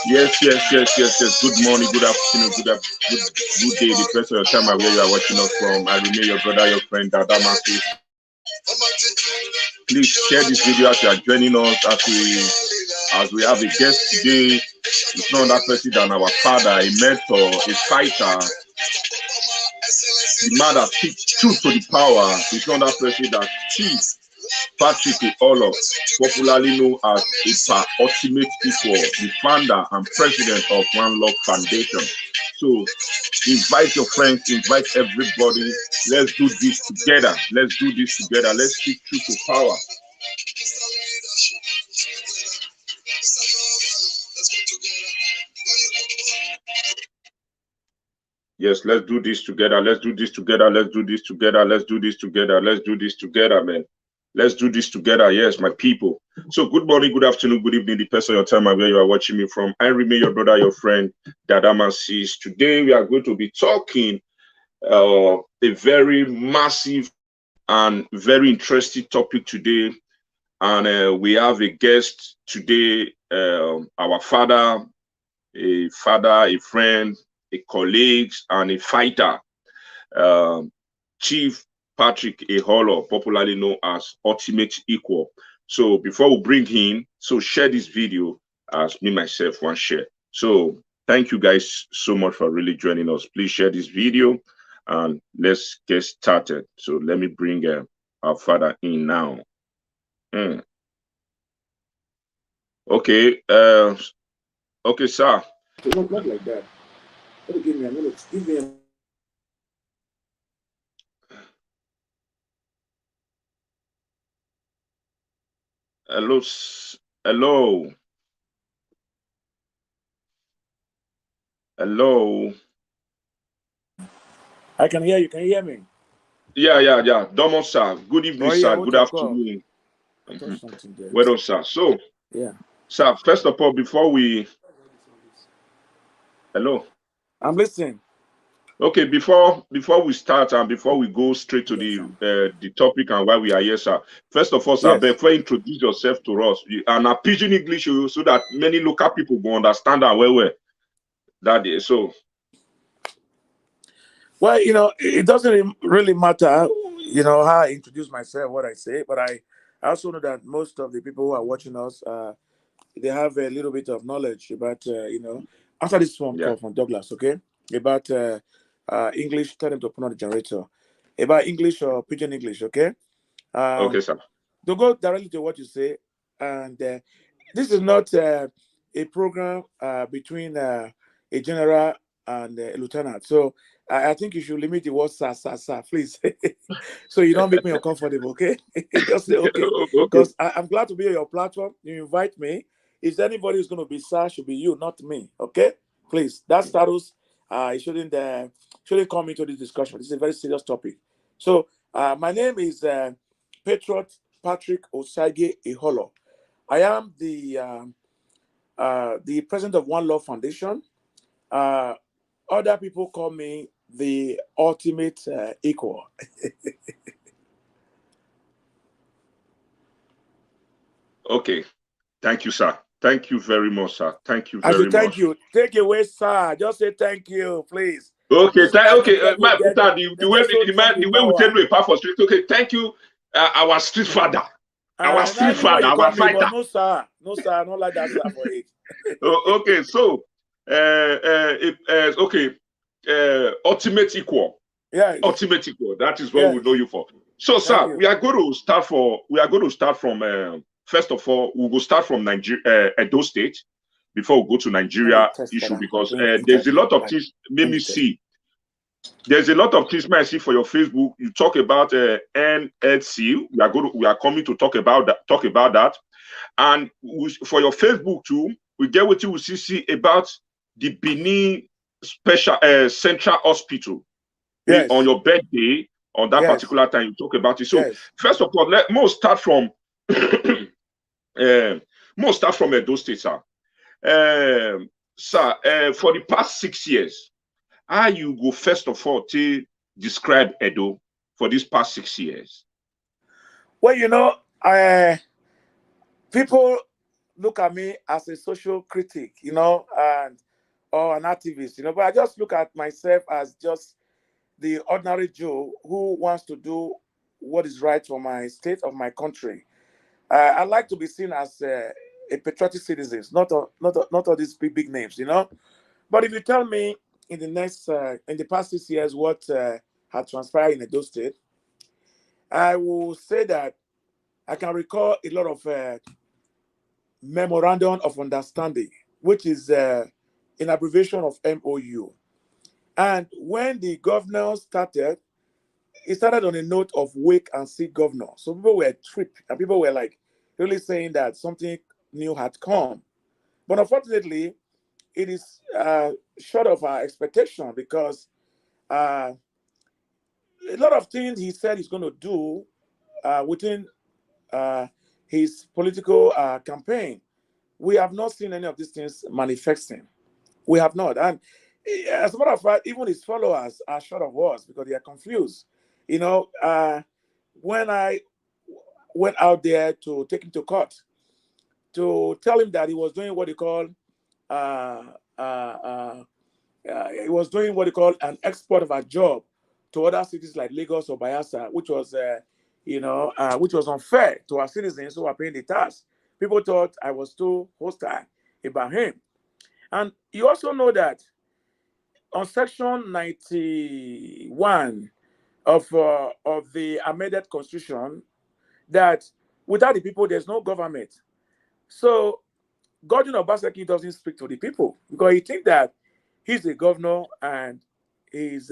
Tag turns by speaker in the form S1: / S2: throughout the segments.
S1: Yes, yes. Good morning, good afternoon, good day, depends on your time and where you are watching us from. I remain your brother, your friend, Dadamasi. Please share this video as you are joining us as we have a guest today. It's not that person than our father, a mentor, a fighter, the man that speaks truth to the power. It's not that person that Chief Patrick Eholor, popularly known as IPA Ultimate Equal, the founder and president of One Love Foundation. So invite your friends, invite everybody. Let's do this together. Let's do this together. Let's speak truth to power. Yes, let's do this together. Let's do this together. Let's do this together. Let's do this together. Let's do this together, man. Let's do this together. Yes, my people. So good morning, good afternoon, good evening, depends on your time and where you are watching me from. I remain your brother, your friend, Dadamasi. Today we are going to be talking a very massive and very interesting topic today. And we have a guest today, our father, a friend, a colleague, and a fighter, Chief Patrick Eholor, popularly known as Ultimate Equal. So before we bring him, so share this video as me myself want share. So thank you guys so much for really joining us. Please share this video and let's get started. So let me bring our father in now. Okay, okay, sir.
S2: Not like that. Give me a minute. Give me a
S1: Hello, hello, hello.
S2: I can hear you. Can you hear me?
S1: Yeah. Domo, sir. Good evening, sir. Good afternoon. Well done, sir. So,
S2: yeah,
S1: sir. First of all, before we, hello.
S2: I'm listening.
S1: Okay, before we start and before we go straight to the topic and why we are here, sir. First of all, sir,
S2: Yes.
S1: before you introduce yourself to us and pidgin English so that many local people will understand that well. That is so.
S2: Well, it doesn't really matter, how I introduce myself, what I say, but I also know that most of the people who are watching us, they have a little bit of knowledge about, after this phone call from Douglas, okay, about English. Tell them to put on the generator. About English or pidgin English, okay?
S1: Okay, sir.
S2: To go directly to what you say, and this is not a program between a general and a lieutenant. So I think you should limit the word sir, please. So you don't make me uncomfortable, okay? Just say okay. Because I'm glad to be on your platform. You invite me. If anybody who's going to be sir, should be you, not me, okay? Please, that status, it shouldn't come into this discussion. This is a very serious topic. So my name is Patriot Patrick Osage Eholor. I am the president of One Love Foundation. Other people call me the Ultimate Equal.
S1: Okay. Thank you, sir. Thank you very much, sir. Thank you very much.
S2: Thank you. Take away, sir. Just say thank you, please.
S1: Okay, the way we tell you apart for street. Okay, thank you, our street father, our fighter.
S2: No, sir, not like that, sir. For it.
S1: Okay, so Ultimate Equal.
S2: Yeah,
S1: Ultimate Equal. That is what we know you for. So, sir, we are going to start from. First of all, we'll go start from Nigeria, Edo State, before we go to Nigeria issue, because there's a lot of things. Let me see. There's a lot of things I see for your Facebook. You talk about NLC. We are coming to talk about that. And for your Facebook too, we get what you will see about the Benin Special Central Hospital. On
S2: Yes.
S1: your birthday, on that
S2: Yes.
S1: particular time, you talk about it. So
S2: Yes.
S1: first of all, most start from most start from Edo State, sir. Sir, for the past 6 years, how you go first of all to describe Edo for these past 6 years?
S2: Well, people look at me as a social critic, and or an activist, but I just look at myself as just the ordinary Joe who wants to do what is right for my state of my country. I like to be seen as a patriotic citizen, not all these big names, But if you tell me in the past 6 years what had transpired in Edo State, I will say that I can recall a lot of memorandum of understanding, which is an abbreviation of MOU. And when the governor started, it started on a note of wake and see governor. So people were tripped and people were like really saying that something new had come. But unfortunately, it is short of our expectation because uh, a lot of things he said he's going to do within uh, his political campaign, we have not seen any of these things manifesting. We have not. And as a matter of fact, even his followers are short of words because they are confused. When I went out there to take him to court to tell him that he was doing what he called uh, he was doing what he called an export of a job to other cities like Lagos or Bayelsa, which was unfair to our citizens who are paying the tax. People thought I was too hostile about him. And you also know that on Section 91 of the amended Constitution, that without the people, there's no government. So Godwin Obaseki doesn't speak to the people because he thinks that he's the governor and he's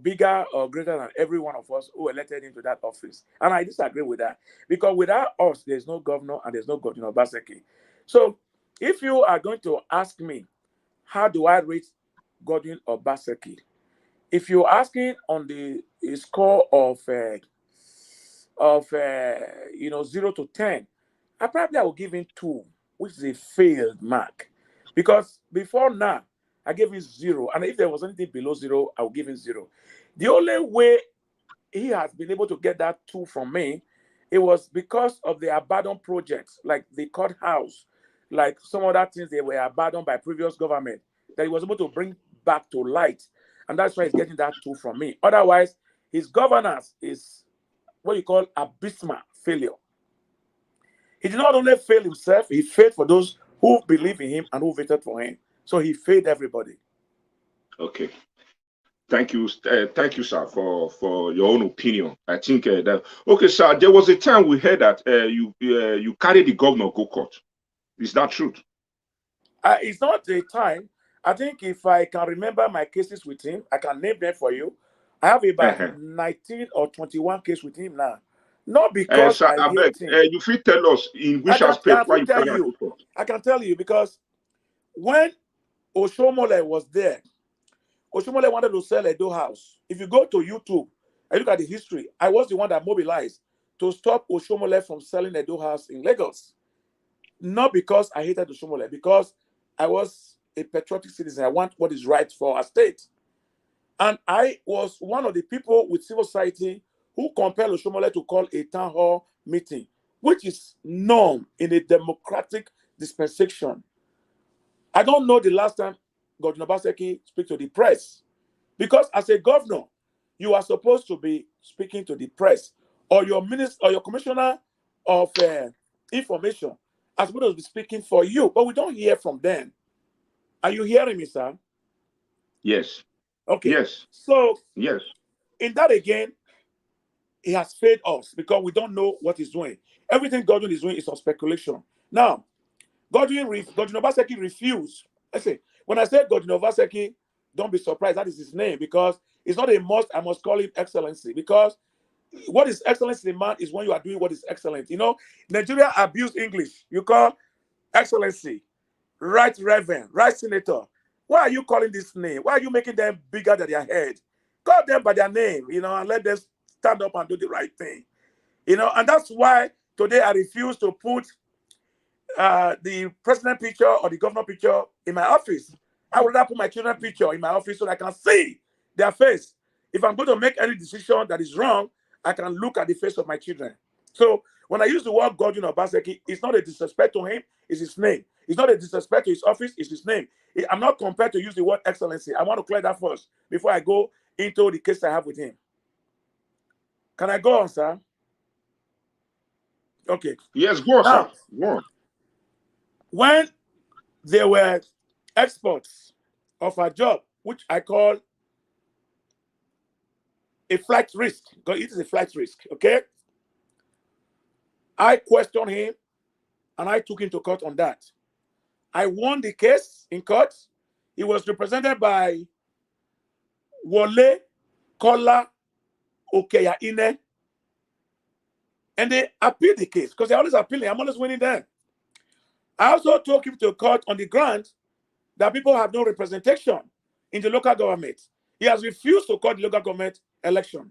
S2: bigger or greater than every one of us who elected into that office. And I disagree with that because without us, there's no governor and there's no Godwin Obaseki. So if you are going to ask me, how do I rate Godwin Obaseki? If you're asking on the score of 0 to 10, I will give him 2, which is a failed mark. Because before now, I gave him 0. And if there was anything below 0, I will give him 0. The only way he has been able to get that 2 from me, it was because of the abandoned projects, like the courthouse, like some other things they were abandoned by previous government, that he was able to bring back to light. And that's why he's getting that 2 from me. Otherwise, his governance is what you call abysmal failure. He did not only fail himself, he failed for those who believe in him and who voted for him. So he failed everybody.
S1: Okay. Thank you, sir, for your own opinion. I think that okay, sir. There was a time we heard that you carried the governor go court. Is that true?
S2: It's not a time. I think if I can remember my cases with him, I can name them for you. I have about
S1: Uh-huh.
S2: 19 or 21 cases with him now. Not because
S1: Sir,
S2: I
S1: I beg,
S2: hate him.
S1: you fit tell us in
S2: I
S1: which
S2: can
S1: aspect
S2: I
S1: why
S2: can
S1: you
S2: tell
S1: carry am go
S2: you.
S1: court?
S2: I can tell you because when Oshomole was there, Oshomole wanted to sell Edo House. If you go to YouTube and look at the history, I was the one that mobilized to stop Oshomole from selling Edo House in Lagos. Not because I hated Oshomole, because I was a patriotic citizen. I want what is right for our state. And I was one of the people with civil society who compelled Oshomole to call a town hall meeting, which is norm in a democratic dispensation. I don't know the last time Governor Obaseki speak to the press. Because as a governor, you are supposed to be speaking to the press, or your minister or your commissioner of information are supposed to be speaking for you, but we don't hear from them. Are you hearing me, sir?
S1: Yes,
S2: Okay.
S1: yes,
S2: So
S1: yes.
S2: in that again, he has failed us because we don't know what he's doing. Everything Godwin is doing is on speculation. Now, Godwin Obaseki refused. I say, when I say Godwin Obaseki, don't be surprised. That is his name because it's not a must. I must call him Excellency because what is excellence in a man is when you are doing what is excellent. You know, Nigeria abuse English. You call excellency, right reverend, right senator. Why are you calling this name? Why are you making them bigger than their head? Call them by their name, you know, and let them stand up and do the right thing. You know, and that's why today I refuse to put the president picture or the governor picture in my office. I would rather put my children picture in my office so that I can see their face. If I'm going to make any decision that is wrong, I can look at the face of my children. So when I use the word Godwin Obaseki, it's not a disrespect to him, it's his name. It's not a disrespect to his office, it's his name. I'm not compelled to use the word excellency. I want to clear that first before I go into the case I have with him. Can I go on, sir? Okay.
S1: Yes, go on,
S2: Now,
S1: sir. Go on.
S2: when there were exports of a job, which I call a flight risk, because it is a flight risk, okay? I questioned him and I took him to court on that. I won the case in court. He was represented by Wole Kola Okeyaine. And they appealed the case because they're always appealing. I'm always winning them. I also took him to court on the ground that people have no representation in the local government. He has refused to call the local government election.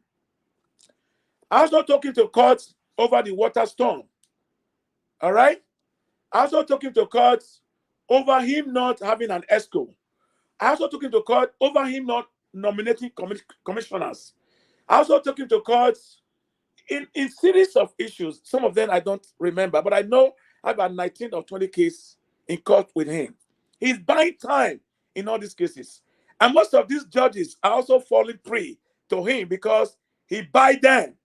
S2: I also took him to court over the water storm. All right? I also took him to court over him not having an ESCO. I also took him to court over him not nominating commissioners. I also took him to court in series of issues. Some of them I don't remember, but I know I have about 19 or 20 cases in court with him. He's buying time in all these cases. And most of these judges are also falling prey to him because he buy them.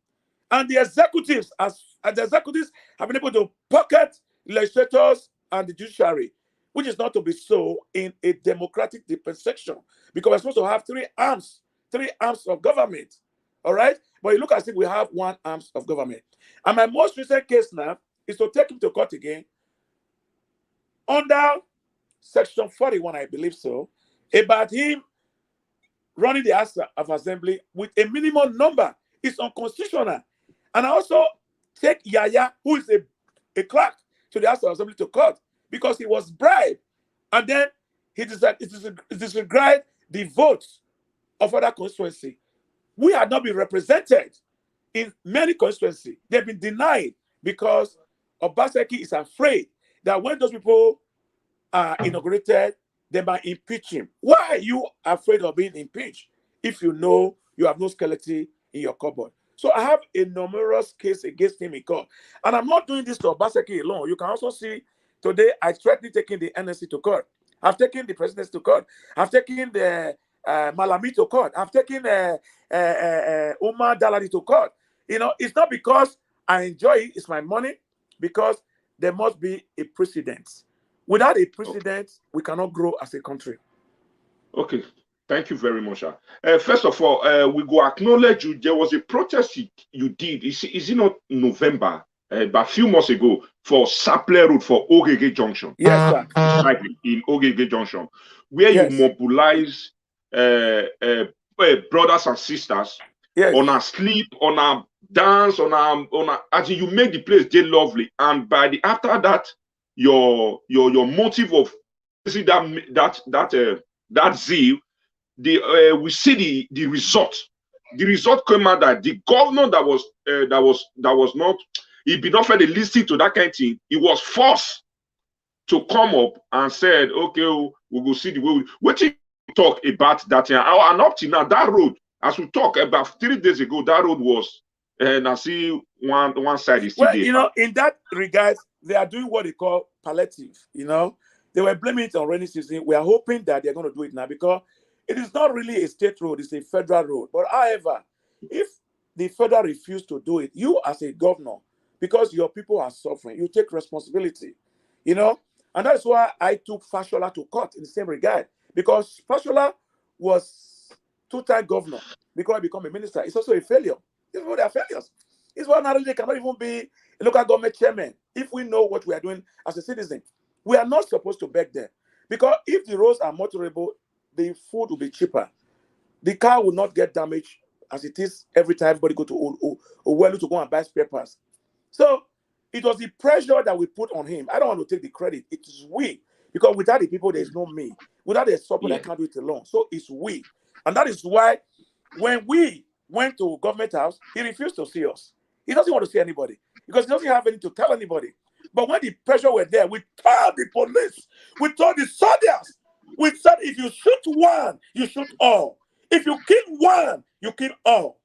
S2: And the executives, as the executives have been able to pocket legislators and the judiciary, which is not to be so in a democratic dispensation, because we're supposed to have three arms of government. All right? But you look as if we have one arm of government. And my most recent case now is to take him to court again under Section 41, I believe so, about him running the House of Assembly with a minimum number. It's unconstitutional. And I also take Yaya, who is a clerk to the House of Assembly, to court because he was bribed. And then he disregarded the votes of other constituency. We had not been represented in many constituencies. They've been denied because Obaseki is afraid that when those people are inaugurated, they might impeach him. Why are you afraid of being impeached if you know you have no skeleton in your cupboard? So I have a numerous case against him in court. And I'm not doing this to Obaseki alone. You can also see today I threatened taking the NSC to court. I've taken the presidency to court. I've taken the Malami to court. I've taken Umar Daladi to court. You know, it's not because I enjoy it, it's my money, because there must be a precedent. Without a precedent, we cannot grow as a country.
S1: Okay. Thank you very much, sir. First of all, we go acknowledge you. There was a protest you did. Is it not November? But a few months ago for Saple Road for Ogege Junction.
S2: Yes, sir.
S1: In Ogege Junction, where
S2: Yes.
S1: you mobilize brothers and sisters
S2: Yes.
S1: on a sleep, on a dance, on a as in you make the place get lovely. And by the after that, your motive of see that zeal, we see the result. The result came out that the governor that was not, he did not find a listing to that kind of thing. He was forced to come up and said, okay, we'll go see the way what you talk about that. And up to now, that road, as we talk about 3 days ago, that road was, and I see one side is still
S2: well,
S1: there.
S2: you know, in that regard, they are doing what they call palliative. You know, they were blaming it on rainy season. We are hoping that they're going to do it now because it is not really a state road, it's a federal road. But however, if the federal refuse to do it, you as a governor, because your people are suffering, you take responsibility, you know? And that's why I took Fashola to court in the same regard, because Fashola was two-time governor before he became a minister. It's also a failure. These people are failures. It's why not they cannot even be a local government chairman if we know what we are doing as a citizen. We are not supposed to beg them, because if the roads are motorable, the food will be cheaper. The car will not get damaged as it is every time everybody go to Owelu to go and buy spare parts. So it was the pressure that we put on him. I don't want to take the credit. It is we. Because without the people, there's no me. Without the support, I can't do it alone. So it's we. And that is why when we went to government house, he refused to see us. He doesn't want to see anybody because he doesn't have anything to tell anybody. But when the pressure were there, we told the police, we told the soldiers, we said, if you shoot one, you shoot all. If you kill one, you kill all.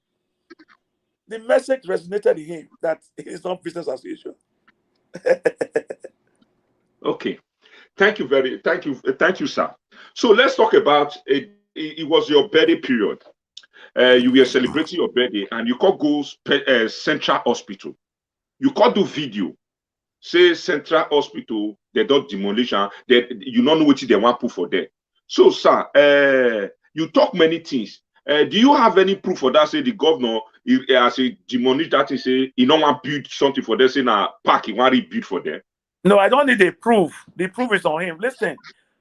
S2: The message resonated in him that it's not business as usual.
S1: Okay. Thank you, sir. So let's talk about it. It was your birthday period. You were celebrating your birthday, and you can't go Central Hospital. You can't do video. Say Central Hospital, they don't demolish, you don't know what they want to put for there. So, sir, you talk many things. Do you have any proof for that? Say the governor, as a demolish that, he say he don't want to build something for them. Say na park, he want to build for them.
S2: No, I don't need the proof. The proof is on him. Listen,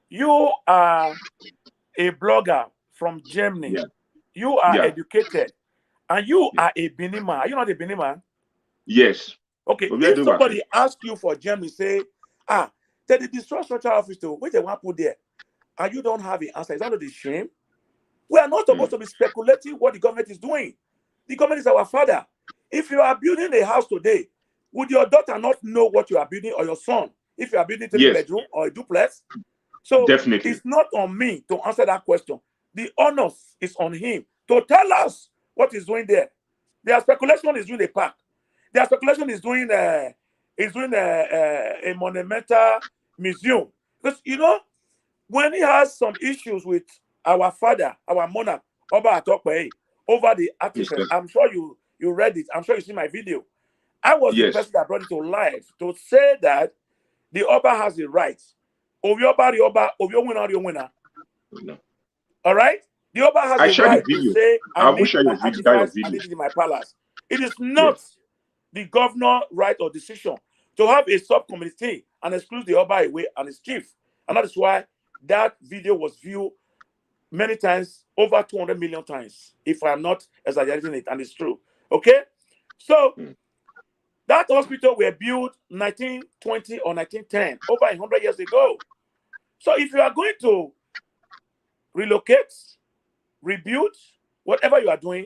S2: you are a blogger from Germany. Yeah. You are educated. And you are a Benin man. Are you not a Benin man?
S1: Yes.
S2: Okay. If somebody asks you for Germany, say, they destroy structural office too. What they want to put there? And you don't have an answer. Is that not the shame? We are not supposed to be speculating what the government is doing. The government is our father. If you are building a house today, would your daughter not know what you are building, or your son, if you are building 3-bedroom or a duplex? So definitely, it's not on me to answer that question. The onus is on him to tell us what he's doing there. Their speculation is doing a park. Their speculation is doing a monumental museum. Because when he has some issues with our father, our monarch, Oba Atokpe, over the artifact, I'm sure you read it. I'm sure you see my video. I was the person that brought it to life to say that the Oba has the right. Of your body, Oba, of your winner, your winner. No. All right? The Oba has the right to say, I need my artifacts, I need it in my palace. It is not the governor's right or decision to have a subcommittee and exclude the Oba away and his chief. And that is why that video was viewed many times, over 200 million times, if I'm not exaggerating it, and it's true. Okay? So, that hospital were built 1920 or 1910, over 100 years ago. So if you are going to relocate, rebuild, whatever you are doing,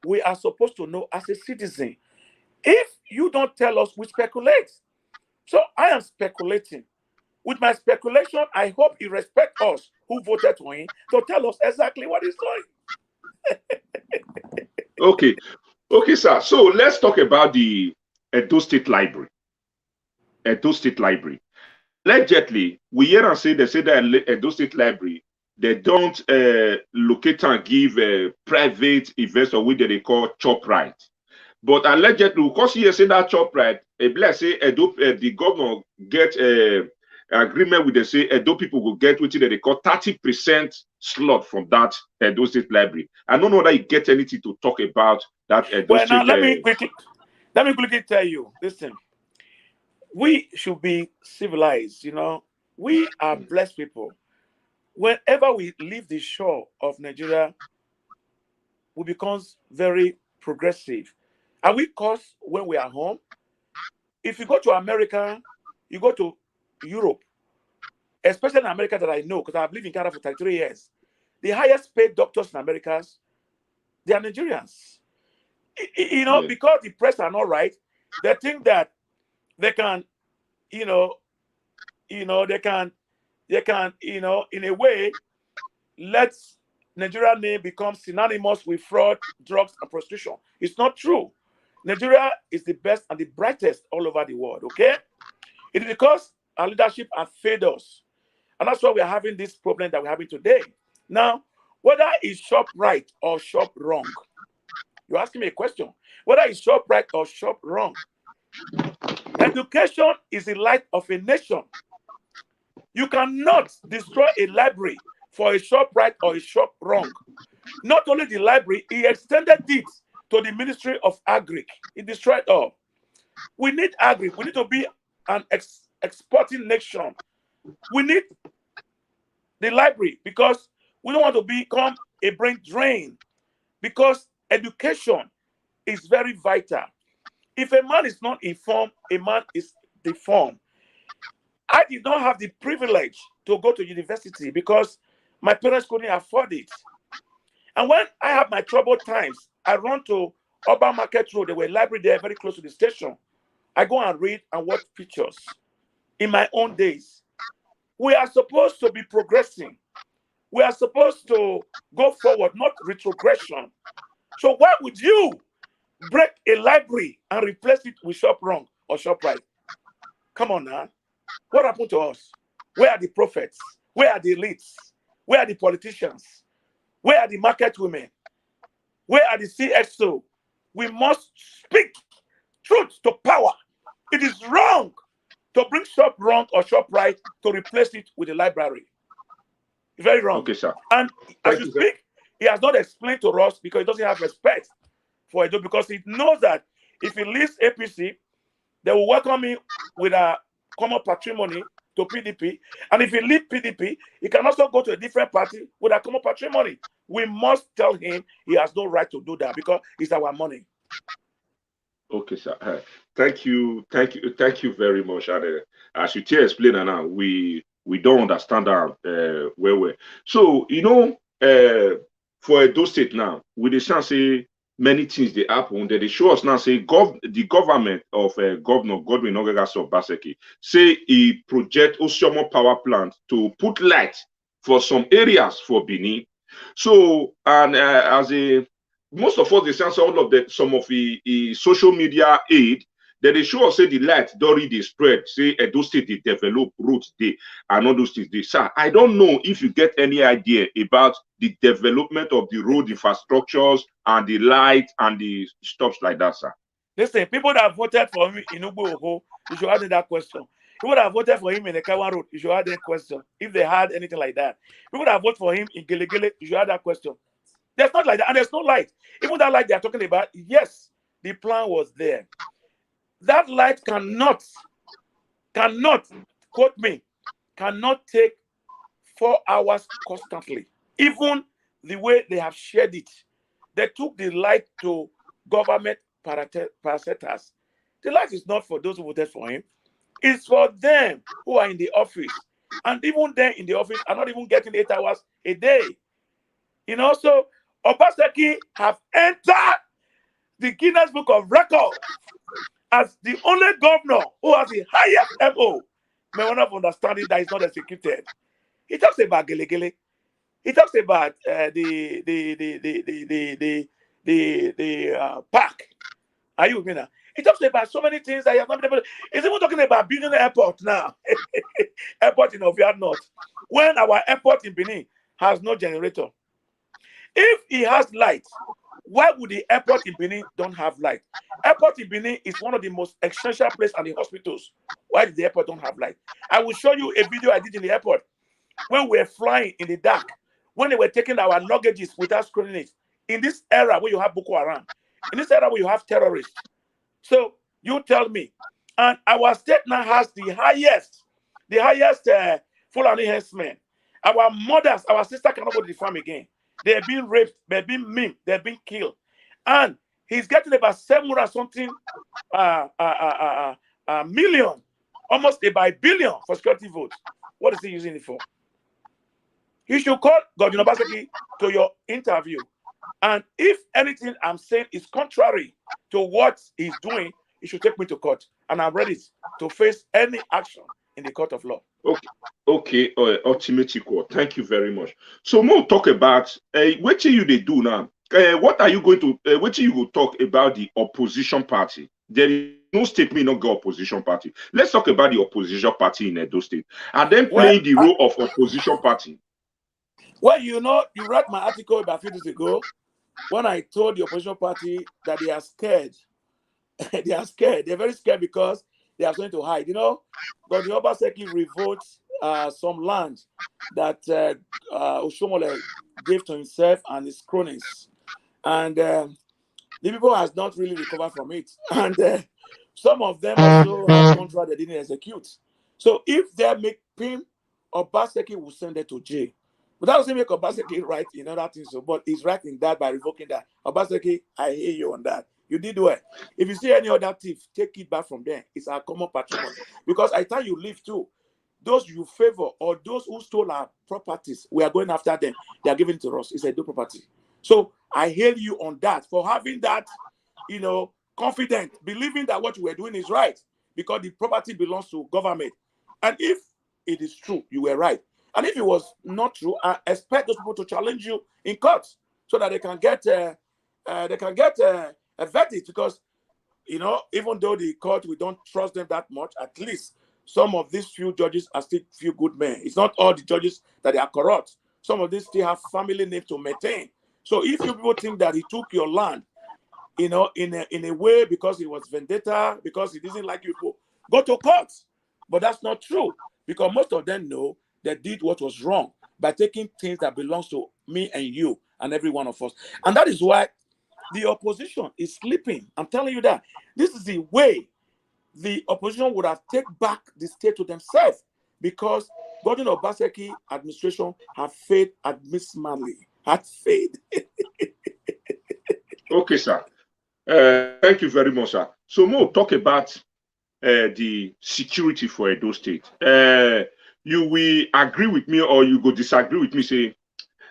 S2: we are supposed to know as a citizen. If you don't tell us, we speculate. So I am speculating. With my speculation, I hope you respect us who voted for him to tell us exactly what he's doing.
S1: Okay, sir. So let's talk about the Edo State Library. Edo State Library. Allegedly, we hear and say that Edo State Library, they don't locate and give private investor what they call chop right. But allegedly, because he say that chop right, say the governor get agreement with say Edo people will get what they call 30% slot from that Edo State Library. I don't know that you get anything to talk about that Edo State.
S2: Now let me quickly tell you. Listen, we should be civilized. We are blessed people. Whenever we leave the shore of Nigeria, we become very progressive. And we cause when we are home. If you go to America, you go to Europe, especially in America that I know, because I've lived in Canada for 33 years. The highest paid doctors in America, they are Nigerians. Because the press are not right, they think that they can, they can, in a way, let Nigeria name become synonymous with fraud, drugs, and prostitution. It's not true. Nigeria is the best and the brightest all over the world, okay? It is because our leadership has failed us. And that's why we are having this problem that we're having today. Now, whether it's shop right or shop wrong, you're asking me a question. Whether it's shop right or shop wrong, education is the light of a nation. You cannot destroy a library for a shop right or a shop wrong. Not only the library, he extended it to the Ministry of Agric. He destroyed all. We need agric. We need to be an exporting nation. We need the library because we don't want to become a brain drain. Because Education is very vital. If a man is not informed, a man is deformed. I did not have the privilege to go to university because my parents couldn't afford it. And when I have my troubled times, I run to Urban Market Road. There were a library there very close to the station. I go and read and watch pictures. In my own days, we are supposed to be progressing. We are supposed to go forward, not retrogression. So why would you break a library and replace it with Shop Wrong or Shop Right? Come on now. What happened to us? Where are the prophets? Where are the elites? Where are the politicians? Where are the market women? Where are the CXO? We must speak truth to power. It is wrong to bring Shop Wrong or Shop Right to replace it with a library. Very wrong.
S1: Okay, sir.
S2: And as
S1: Thank
S2: you
S1: you, sir.
S2: speak, he has not explained to us because he doesn't have respect for Edo, because he knows that if he leaves APC, they will welcome him with a common patrimony to PDP. And if he leaves PDP, he can also go to a different party with a common patrimony. We must tell him he has no right to do that because it's our money.
S1: Okay, sir. Thank you very much. And, as you explain now, we don't understand that well. So for Edo State now, we dey say many things they happen. They show us now say the government of Governor Godwin Ogegas Obaseki say he project Oshomo power plant to put light for some areas for Benin. So and as a most of us, they sense all of some of the social media aid that they show us say the light already they spread, say Edo State they develop roads they and all those things they. Sir, I don't know if you get any idea about the development of the road infrastructures and the light and the stuff like that, sir.
S2: Listen, people that voted for him in Ugbo, you should ask that question. People that voted for him in the Kawan Road, you should ask that question. If they had anything like that. People that vote for him in Gelegele, you should ask that question. There's not like that, and there's no light. Even that light they are talking about, yes, the plan was there. That light cannot, quote me, cannot take 4 hours constantly. Even the way they have shared it, they took the light to government parastatals. The light is not for those who voted for him. It's for them who are in the office. And even then in the office are not even getting 8 hours a day. So Obaseki have entered the Guinness Book of Records as the only governor who has the highest MO. May one of understanding that is not executed. He talks about Gelegele. He talks about the park. Are you with me now? He talks about so many things that he has not been able to. He's even talking about building an airport now. Airport in Ovia North. When our airport in Benin has no generator. If he has light, why would the airport in Benin don't have light? Airport in Benin is one of the most essential places and the hospitals. Why did the airport don't have light? I will show you a video I did in the airport when we were flying in the dark, when they were taking our luggages without screening it. In this era where you have Boko Haram, in this era where you have terrorists. So you tell me, and our state now has the highest Fulani herdsmen. Our mothers, our sisters cannot go to the farm again. They're being raped, they're being maimed, they're being killed. And he's getting about 700 something million, almost about $1 billion for security votes. What is he using it for? You should call Godwin Obaseki to your interview. And if anything I'm saying is contrary to what he's doing, he should take me to court. And I'm ready to face any action in the court of law.
S1: Okay, ultimate equal. Thank you very much. So more talk about what you they do now. What are you going to what you will talk about the opposition party? There is no statement not go opposition party. Let's talk about the opposition party in Edo State. And then playing the role of opposition party.
S2: Well, you read my article about a few days ago when I told the opposition party that they are scared. They are scared. They're very scared because they are going to hide. Godwin Obaseki revoked some land that Oshomole gave to himself and his cronies. And the people has not really recovered from it. And some of them also have contract they didn't execute. So if they make PIM, Obaseki will send it to jail. But that doesn't make Obaseki right in other things. So, but he's right in that by revoking that. Obaseki, I hear you on that. You did well. If you see any other thief, take it back from there. It's our common patrimony. Because I tell you, live too. Those you favor or those who stole our properties, we are going after them. They are giving it to us. It's a do property. So I hail you on that for having that, confident, believing that what you were doing is right because the property belongs to government. And if it is true, you were right. And if it was not true, I expect those people to challenge you in court so that they can get a verdict. Because even though the court, we don't trust them that much, at least some of these few judges are still few good men. It's not all the judges that they are corrupt. Some of these still have family name to maintain. So if you people think that he took your land, in a way because he was vendetta, because he didn't like you people, go to court. But that's not true because most of them know they did what was wrong by taking things that belongs to me and you and every one of us. And that is why the opposition is sleeping. I'm telling you that. This is the way the opposition would have taken back the state to themselves because Gordon Obaseki administration have failed abysmally. Had failed.
S1: Okay, sir. Thank you very much, sir. So, Mo, talk about the security for Edo State. You will agree with me or you go disagree with me, say,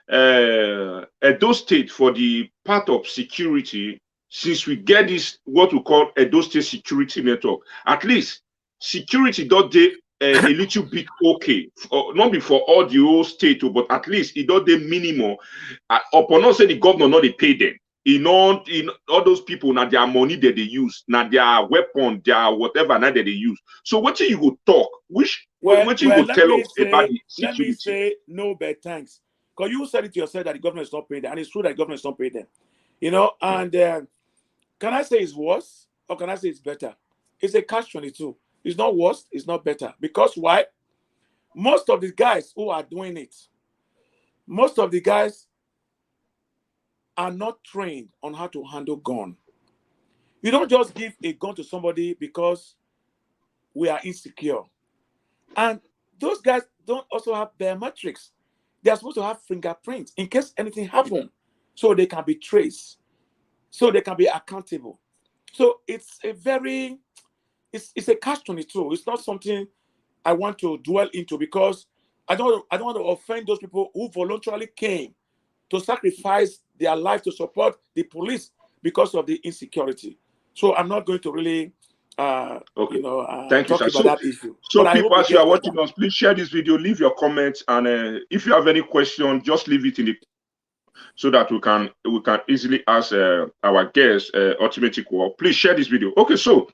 S1: Edo State for the part of security, since we get this, what we call Edo State Security Network, at least security don't they a little bit okay, not be for all the whole state, but at least it don't they minimal. Upon us say the governor not they pay them. In all those people, now their money that they use, now their weapon, their whatever now that they use. So what you go talk? What you go tell us about the security?
S2: Let me say no, but thanks. Because you said it yourself that the government is not paying them, and it's true that the government is not paying them. And can I say it's worse or can I say it's better? It's a catch-22. It's not worse, it's not better. Because why? Most of the guys who are doing it, most of the guys are not trained on how to handle gun. You don't just give a gun to somebody because we are insecure. And those guys don't also have biometrics. They are supposed to have fingerprints in case anything happens, so they can be traced, so they can be accountable. So it's a catch-22. It's not something I want to dwell into because I don't want to offend those people who voluntarily came to sacrifice their life to support the police because of the insecurity. So I'm not going to really
S1: Thank you,
S2: talk
S1: sir.
S2: about that issue.
S1: So people, as you are watching us, please share this video, leave your comments, and if you have any question, just leave it in the so that we can easily ask our guest, Ultimate Equal. Please share this video. Okay, so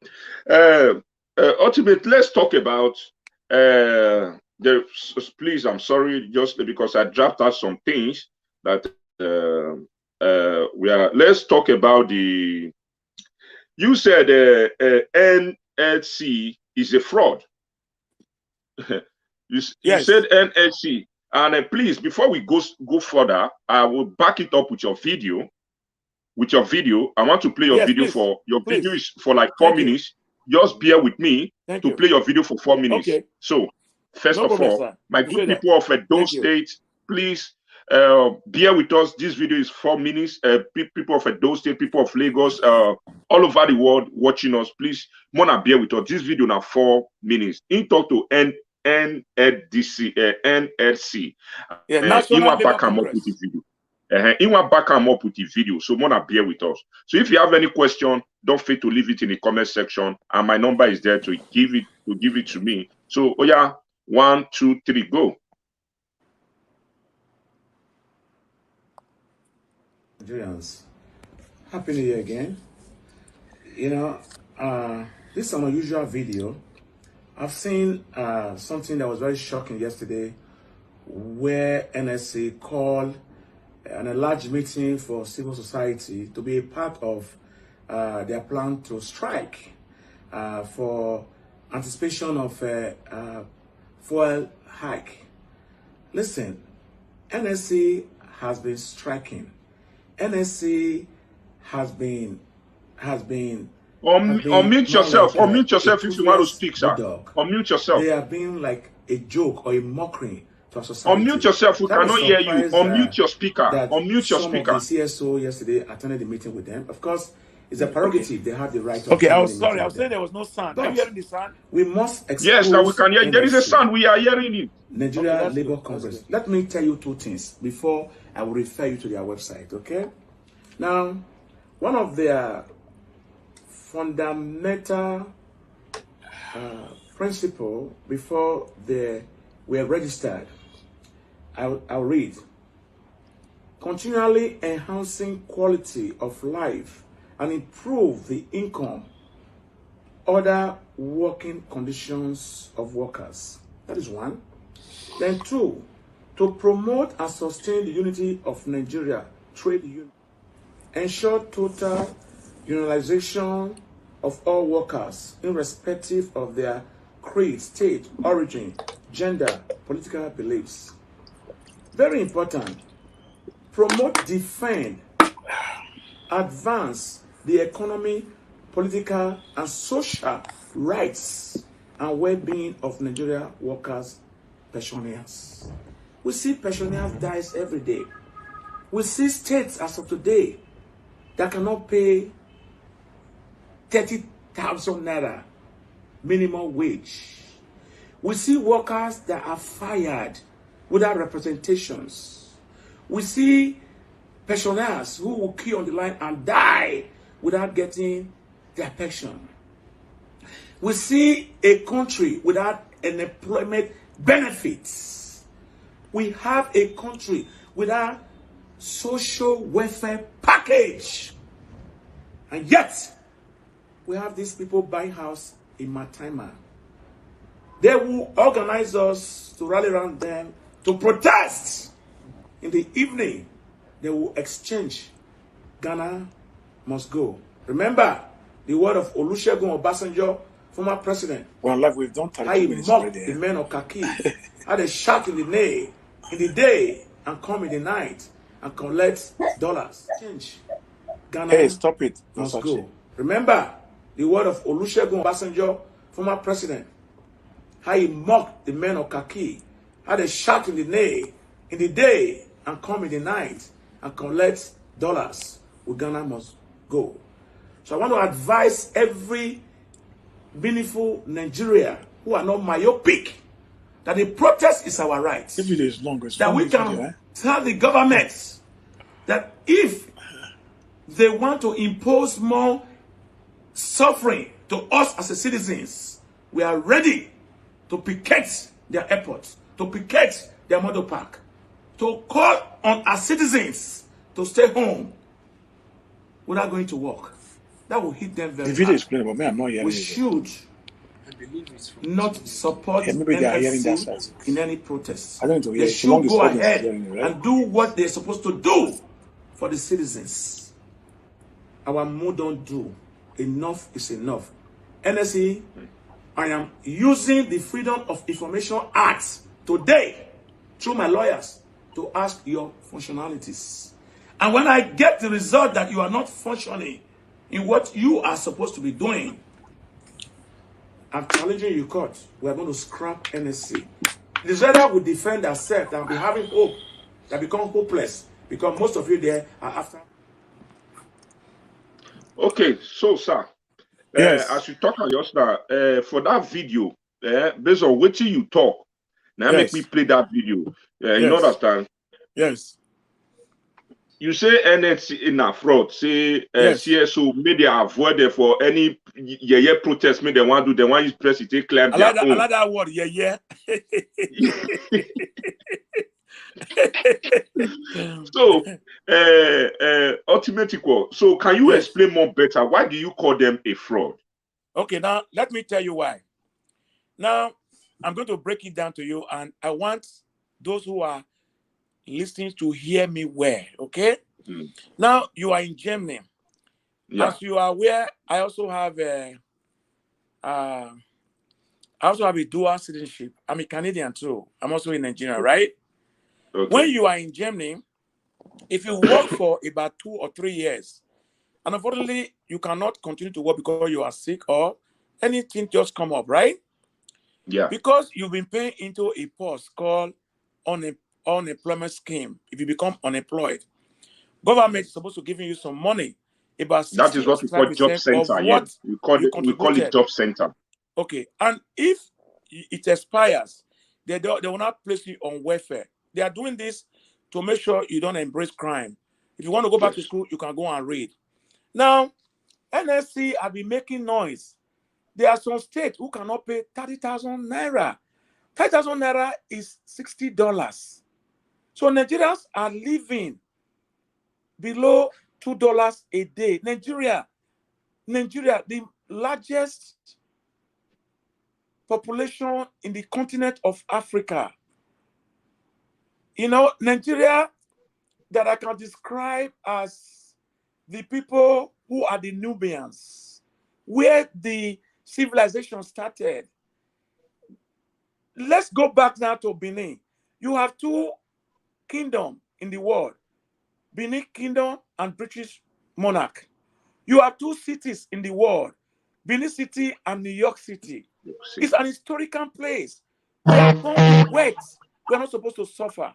S1: Ultimate, let's talk about please, I'm sorry, just because I dropped out some things that let's talk about the. You said NLC is a fraud. you said NLC. And please, before we go further, I will back it up with your video. I want to play your video video is for like 4 minutes. Just bear with me to play your video for 4 minutes. Okay. So, first of all, my good people of Edo State, please bear with us. This video is 4 minutes. People of Edo State, people of Lagos, all over the world watching us, please, Mona, bear with us. This video now 4 minutes. In talk to NLC.
S2: Yeah, National Labour
S1: back up with the video. Back up with the video. So Mona, bear with us. So if you have any question, don't fail to leave it in the comment section, and my number is there to give it to me. So oh yeah, 1, 2, 3, go.
S3: Nigerians, happy New Year again. This is an unusual video. I've seen something that was very shocking yesterday, where NSC called a large meeting for civil society to be a part of their plan to strike for anticipation of fuel hike. Listen, NSC has been striking. NSC has been
S1: unmute yourself. Unmute yourself if you want to speak, sir. Unmute yourself.
S3: They have been like a joke or a mockery to our society.
S1: Unmute yourself. We
S3: So I was
S1: cannot hear you.
S3: surprised,
S1: Unmute your speaker.
S3: that
S1: Unmute your
S3: some of the
S1: speaker.
S3: CSO yesterday attended the meeting with them. Of course, it's a prerogative. They have the right to
S2: Okay, I
S3: attend
S2: was
S3: the
S2: sorry.
S3: meeting
S2: I
S3: with
S2: was saying
S3: them.
S2: there was no sound. Are
S3: But
S2: you hearing the sound?
S3: we must
S1: Yes, now we
S3: expose
S1: can hear. There is a
S3: NSC,
S1: sound. We are hearing it.
S3: Nigeria
S2: Okay, that's
S3: Labour
S2: good.
S3: Congress.
S2: That's good.
S3: Let me tell you two things before I will refer you to their website, okay? Now, one of their fundamental principle before they were registered, I'll read. Continually enhancing quality of life and improve the income, other working conditions of workers. That is one. Then two, to promote and sustain the unity of Nigeria trade union. Ensure total unionization of all workers, irrespective of their creed, state, origin, gender, political beliefs. Very important. Promote, defend, advance the economy, political, and social rights and well-being of Nigeria workers, pensioners. We see pensioners die every day. We see states as of today that cannot pay 30,000 naira minimum wage. We see workers that are fired without representations. We see pensioners who will queue on the line and die without getting their pension. We see a country without unemployment benefits. We have a country without social welfare package. And yet, we have these people buying house in Matima. They will organize us to rally around them to protest. In the evening, they will exchange. Ghana must go. Remember the word of Olusegun Obasanjo, former president.
S2: Well, like we've done 32
S3: How he
S2: minutes
S3: mocked
S2: already.
S3: the men of Kaki. How they shout in the day and come in the night and collect dollars. Change. Ghana
S2: Hey, stop it.
S3: must go. Remember the word of Olusegun Obasanjo, former president. How he mocked the men of Kaki. How they shout in the day and come in the night and collect dollars. Ghana must go. So I want to advise every meaningful Nigeria who are not myopic that the protest is our right.
S2: This video is long. It's
S3: That we can tell the government that if they want to impose more suffering to us as citizens, we are ready to picket their airports, to picket their motor park, to call on our citizens to stay home without going to work. That will hit them very
S2: hard. The video is
S3: hard.
S2: playing, but me, I'm not hearing
S3: We
S2: it.
S3: should not support
S2: maybe they are hearing that
S3: NSC
S2: side.
S3: in any protest.
S2: I don't know.
S3: They
S2: Yeah,
S3: should go ahead
S2: right?
S3: and do what they're supposed to do for the citizens. Our mood don't do. Enough is enough. NSC, I am using the Freedom of Information Act today through my lawyers to ask your functionalities. And when I get the result that you are not functioning in what you are supposed to be doing, I'm challenging you, court. We are going to scrap NSC. The Israel will defend ourselves and be having hope that become hopeless because most of you there are after.
S1: Okay, so sir,
S2: Yes.
S1: as you talk about your star, for that video, based on what you talk, now
S2: Yes.
S1: make me play that video.
S2: Yes.
S1: You understand?
S2: Yes.
S1: You say NSC in a fraud, say
S2: Yes.
S1: CSO, maybe they avoid it for any protest, maybe they want to do, they want to press it, take claim
S2: I
S1: their
S2: like
S1: own.
S2: that word, yeah.
S1: So, ultimate equal. So, can you
S2: Yes.
S1: explain more better? Why do you call them a fraud?
S2: Okay, now let me tell you why. Now, I'm going to break it down to you, and I want those who are listening to hear me well, okay? Now, you are in Germany.
S1: Yeah.
S2: As you are aware, I also have a dual citizenship. I'm a Canadian too. I'm also in Nigeria, right?
S1: Okay.
S2: When you are in Germany, if you work for about 2 or 3 years, and unfortunately, you cannot continue to work because you are sick or anything just come up, right?
S1: Yeah.
S2: Because you've been paying into a post called unemployment scheme. If you become unemployed, government is supposed to give you some money, about
S1: That is what we call job
S2: 65% of
S1: center. Yeah,
S2: what
S1: we
S2: you
S1: call it
S2: contributed.
S1: job center.
S2: Okay, and if it expires, they will not place you on welfare. They are doing this to make sure you don't embrace crime. If you want to go back to school, you can go and read. Now, NSC have been making noise. There are some states who cannot pay 30,000 naira. 30,000 naira is $60. So Nigerians are living below $2 a day. Nigeria, the largest population in the continent of Africa. You know, Nigeria, that I can describe as the people who are the Nubians, where the civilization started. Let's go back now to Benin. You have two kingdoms in the world, Benin Kingdom and British monarch. You have two cities in the world, Benin City and New York City. It's an historical place. We are born to wait. We are not supposed to suffer.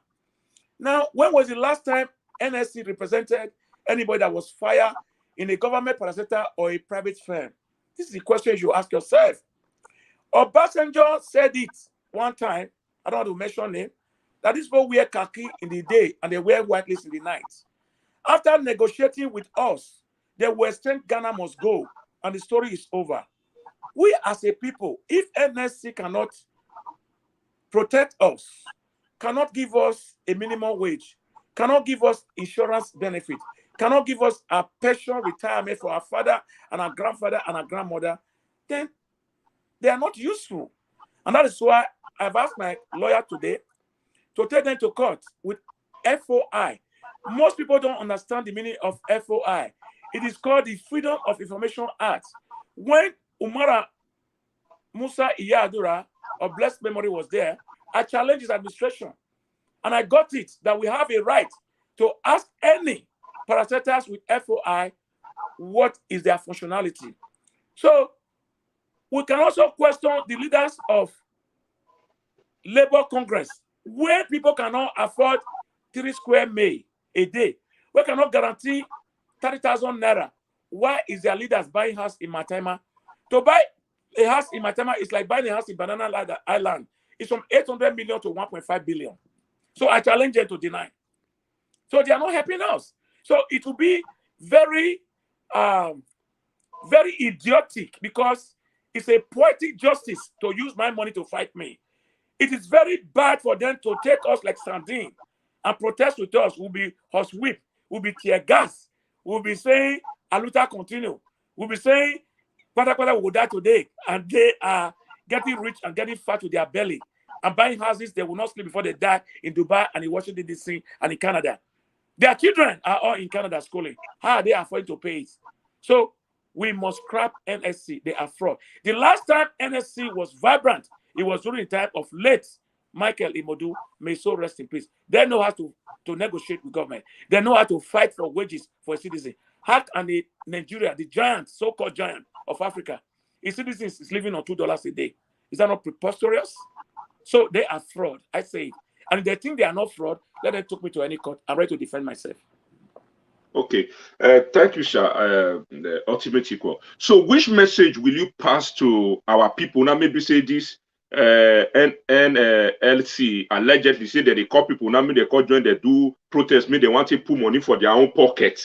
S2: Now, when was the last time NSC represented anybody that was fired in a government parastatal or a private firm? This is the question you should ask yourself. Obasanjo said it one time, I don't want to mention him, that these people wear khaki in the day and they wear white lace in the night. After negotiating with us, the Western Ghana must go, and the story is over. We as a people, if NSC cannot protect us, cannot give us a minimum wage, cannot give us insurance benefit, cannot give us a pension retirement for our father and our grandfather and our grandmother, then they are not useful. And that is why I've asked my lawyer today to take them to court with FOI. Most people don't understand the meaning of FOI. It is called the Freedom of Information Act. When Umara Musa Iyadura of blessed memory was there, I challenged his administration. And I got it that we have a right to ask any parastatals with FOI what is their functionality. So we can also question the leaders of Labour Congress, where people cannot afford 3 square meal a day. We cannot guarantee 30,000 naira. Why is their leaders buying house in Maitama? To buy a house in Maitama is like buying a house in Banana Island. It's from 800 million to 1.5 billion. So I challenge them to deny. So they are not helping us. So it will be very, very idiotic, because it's a poetic justice to use my money to fight me. It is very bad for them to take us like sardine and protest with us. We'll be horsewhip, we'll be tear gas, we'll be saying Aluta continue, we'll be saying Kwata will die today, and they are getting rich and getting fat to their belly and buying houses they will not sleep before they die in Dubai and in Washington DC and in Canada. Their children are all in Canada schooling. How are they affording to pay it? So we must scrap NSC. They are fraud. The last time NSC was vibrant, it was during the time of late Michael Imodu, may so rest in peace. They know how to negotiate with government. They know how to fight for wages for a citizen. How can Nigeria, the giant, so-called giant of Africa, its citizens is living on $2 a day? Is that not preposterous? So they are fraud, I say it. And if they think they are not fraud, let them take me to any court. I'm ready to defend myself.
S1: Okay. Thank you, sir. The ultimate equal. So which message will you pass to our people? Now maybe say this NLC allegedly say that they call people, now maybe they call join, they do protest, maybe they want to put money for their own pocket.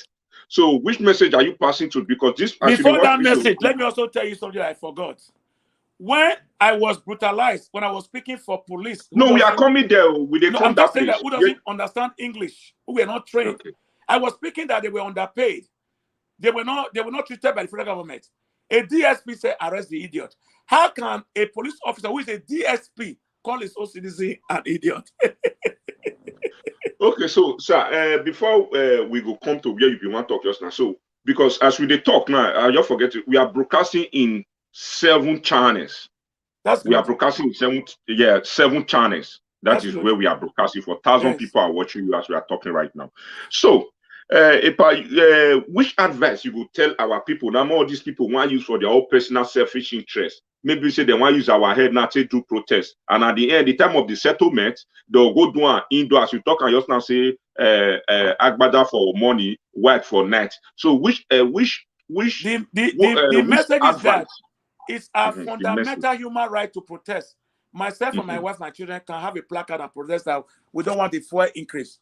S1: So which message are you passing to? Because this
S2: before that message, let me also tell you something I forgot. When I was brutalized, when I was speaking for police,
S1: no, we are coming there with a
S2: I'm just saying that who doesn't understand English, who were not trained.
S1: Okay.
S2: I was speaking that they were underpaid. They were not treated by the federal government. A DSP said, arrest the idiot. How can a police officer who is a DSP call his own citizen an idiot?
S1: Okay, so sir, before we go come to where you want to talk just now, so because as we talk now, I just forget it, we are broadcasting in 7 channels.
S2: That's good.
S1: We are broadcasting in 7 channels. That's is good. Where we are broadcasting for 1,000 people are watching you as we are talking right now. So, which advice you would tell our people? Now, all these people want use for their own personal selfish interest. maybe say they want to use our head now to do protest. And at the end, the time of the settlement, they'll go do an indoor, as you talk and just now say, Agbada for money, white for night. So which
S2: the
S1: which
S2: message is that it's a
S1: the
S2: fundamental human right to protest. Myself and my wife, my children can have a placard and protest that we don't want the fuel increase.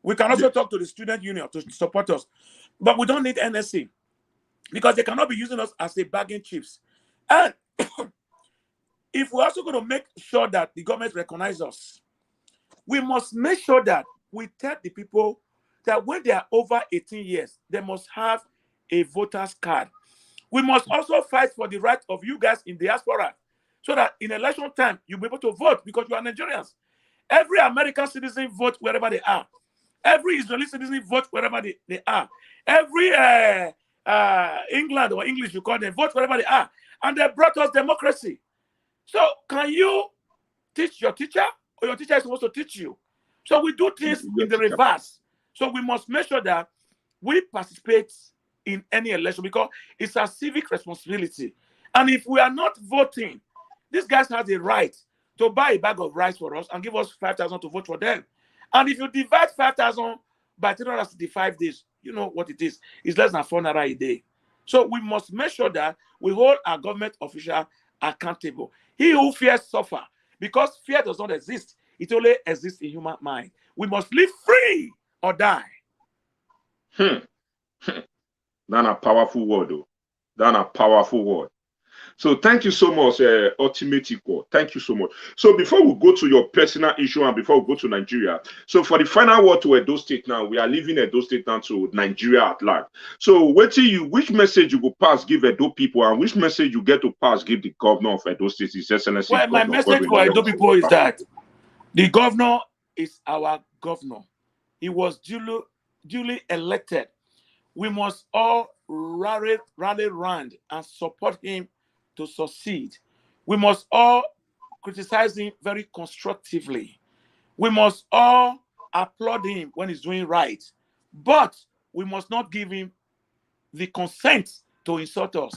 S2: We can also talk to the student union to support us, but we don't need NSC because they cannot be using us as a bargain chips. And if we're also going to make sure that the government recognizes us, we must make sure that we tell the people that when they are over 18 years, they must have a voter's card. We must also fight for the right of you guys in diaspora so that in election time, you'll be able to vote because you are Nigerians. Every American citizen vote wherever they are. Every Israeli citizen vote wherever they are. Every England or English, you call them, vote wherever they are. And they brought us democracy. So can you teach your teacher or your teacher is supposed to teach you? So we do things in the reverse. So we must make sure that we participate in any election because it's a civic responsibility. And if we are not voting, these guys have the right to buy a bag of rice for us and give us 5,000 to vote for them. And if you divide 5,000 by 365 days, you know what it is. It's less than 4 naira a day. So we must make sure that we hold our government official accountable. He who fears suffer because fear does not exist. It only exists in human mind. We must live free or die.
S1: That's a powerful word, though. That's a powerful word. So thank you so much, Ultimate Equal. Thank you so much. So before we go to your personal issue and before we go to Nigeria, so for the final word to Edo State now, we are leaving Edo State now to Nigeria at large. So which message you go pass give Edo people and which message you get to pass give the governor of Edo State, His Excellency?
S2: Well, my message for Edo people is that the governor is our governor. He was duly elected. We must all rally round and support him to succeed. We must all criticize him very constructively. We must all applaud him when he's doing right. But we must not give him the consent to insult us.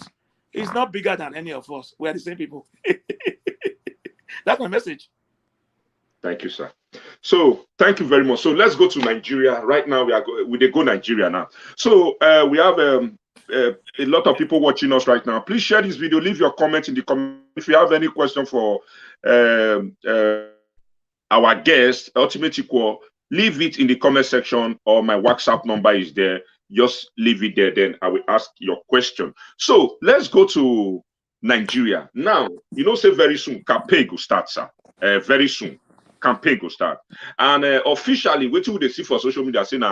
S2: He's not bigger than any of us. We are the same people. That's my message.
S1: Thank you, sir. So thank you very much. So let's go to Nigeria. Right now, we go Nigeria now. So we have a lot of people watching us right now. Please share this video. Leave your comment in the comment. If you have any question for our guest, Ultimate Equal, leave it in the comment section or my WhatsApp number is there. Just leave it there. Then I will ask your question. So let's go to Nigeria. Now, you know, say very soon, campaign will start, sir. Very soon. Campaign will start. And officially, what you they see for social media saying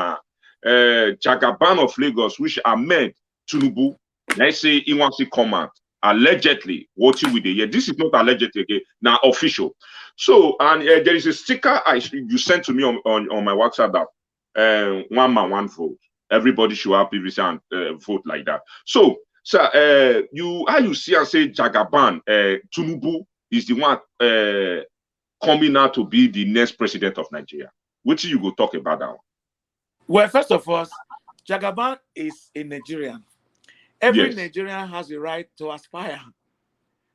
S1: Jagaban of Lagos, which Ahmed Tinubu, they say he wants to come out. Allegedly, what you with the year. This is not allegedly again, now official. So, and there is a sticker you sent to me on my WhatsApp that one man, one vote. Everybody should have PVC and vote like that. So, sir, how you see and say Jagaban Tinubu is the one coming out to be the next president of Nigeria? Which you go talk about that one?
S2: Well, first of all, Jagaban is a Nigerian. Every Nigerian has the right to aspire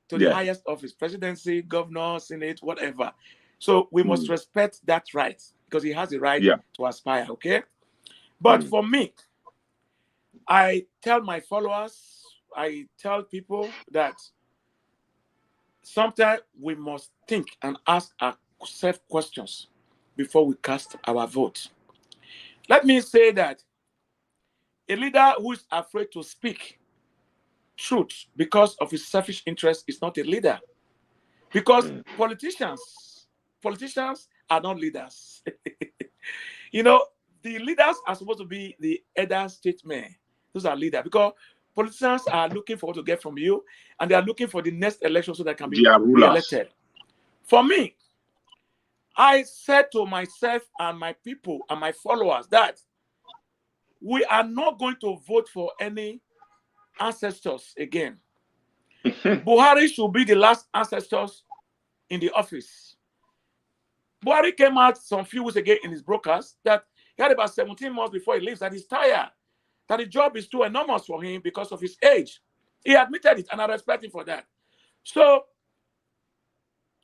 S2: to the highest office, presidency, governor, senate, whatever. So we must respect that right because he has the right to aspire, okay? But for me, I tell my followers, I tell people that sometimes we must think and ask ourselves questions before we cast our vote. Let me say that a leader who is afraid to speak truth because of his selfish interest is not a leader. Because politicians are not leaders. You know, the leaders are supposed to be the elder statesmen. Those are leaders because politicians are looking for what to get from you and they are looking for the next election so they can be re-elected. For me, I said to myself and my people and my followers that we are not going to vote for any ancestors again. Buhari should be the last ancestors in the office. Buhari came out some few weeks ago in his broadcast that he had about 17 months before he leaves, that he's tired, that the job is too enormous for him because of his age. He admitted it, and I respect him for that. So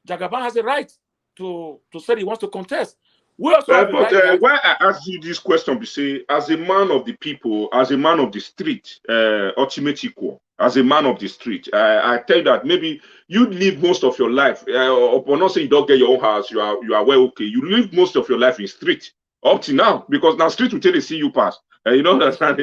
S2: Jagaban has a right to say he wants to contest. We also have the right that,
S1: why I ask you this question, be say, as a man of the people, as a man of the street, ultimate equal, as a man of the street, I tell you that maybe you live most of your life. Upon not saying you don't get your own house, you are well okay. You live most of your life in street up to now, because now street will tell you see you pass. You don't understand?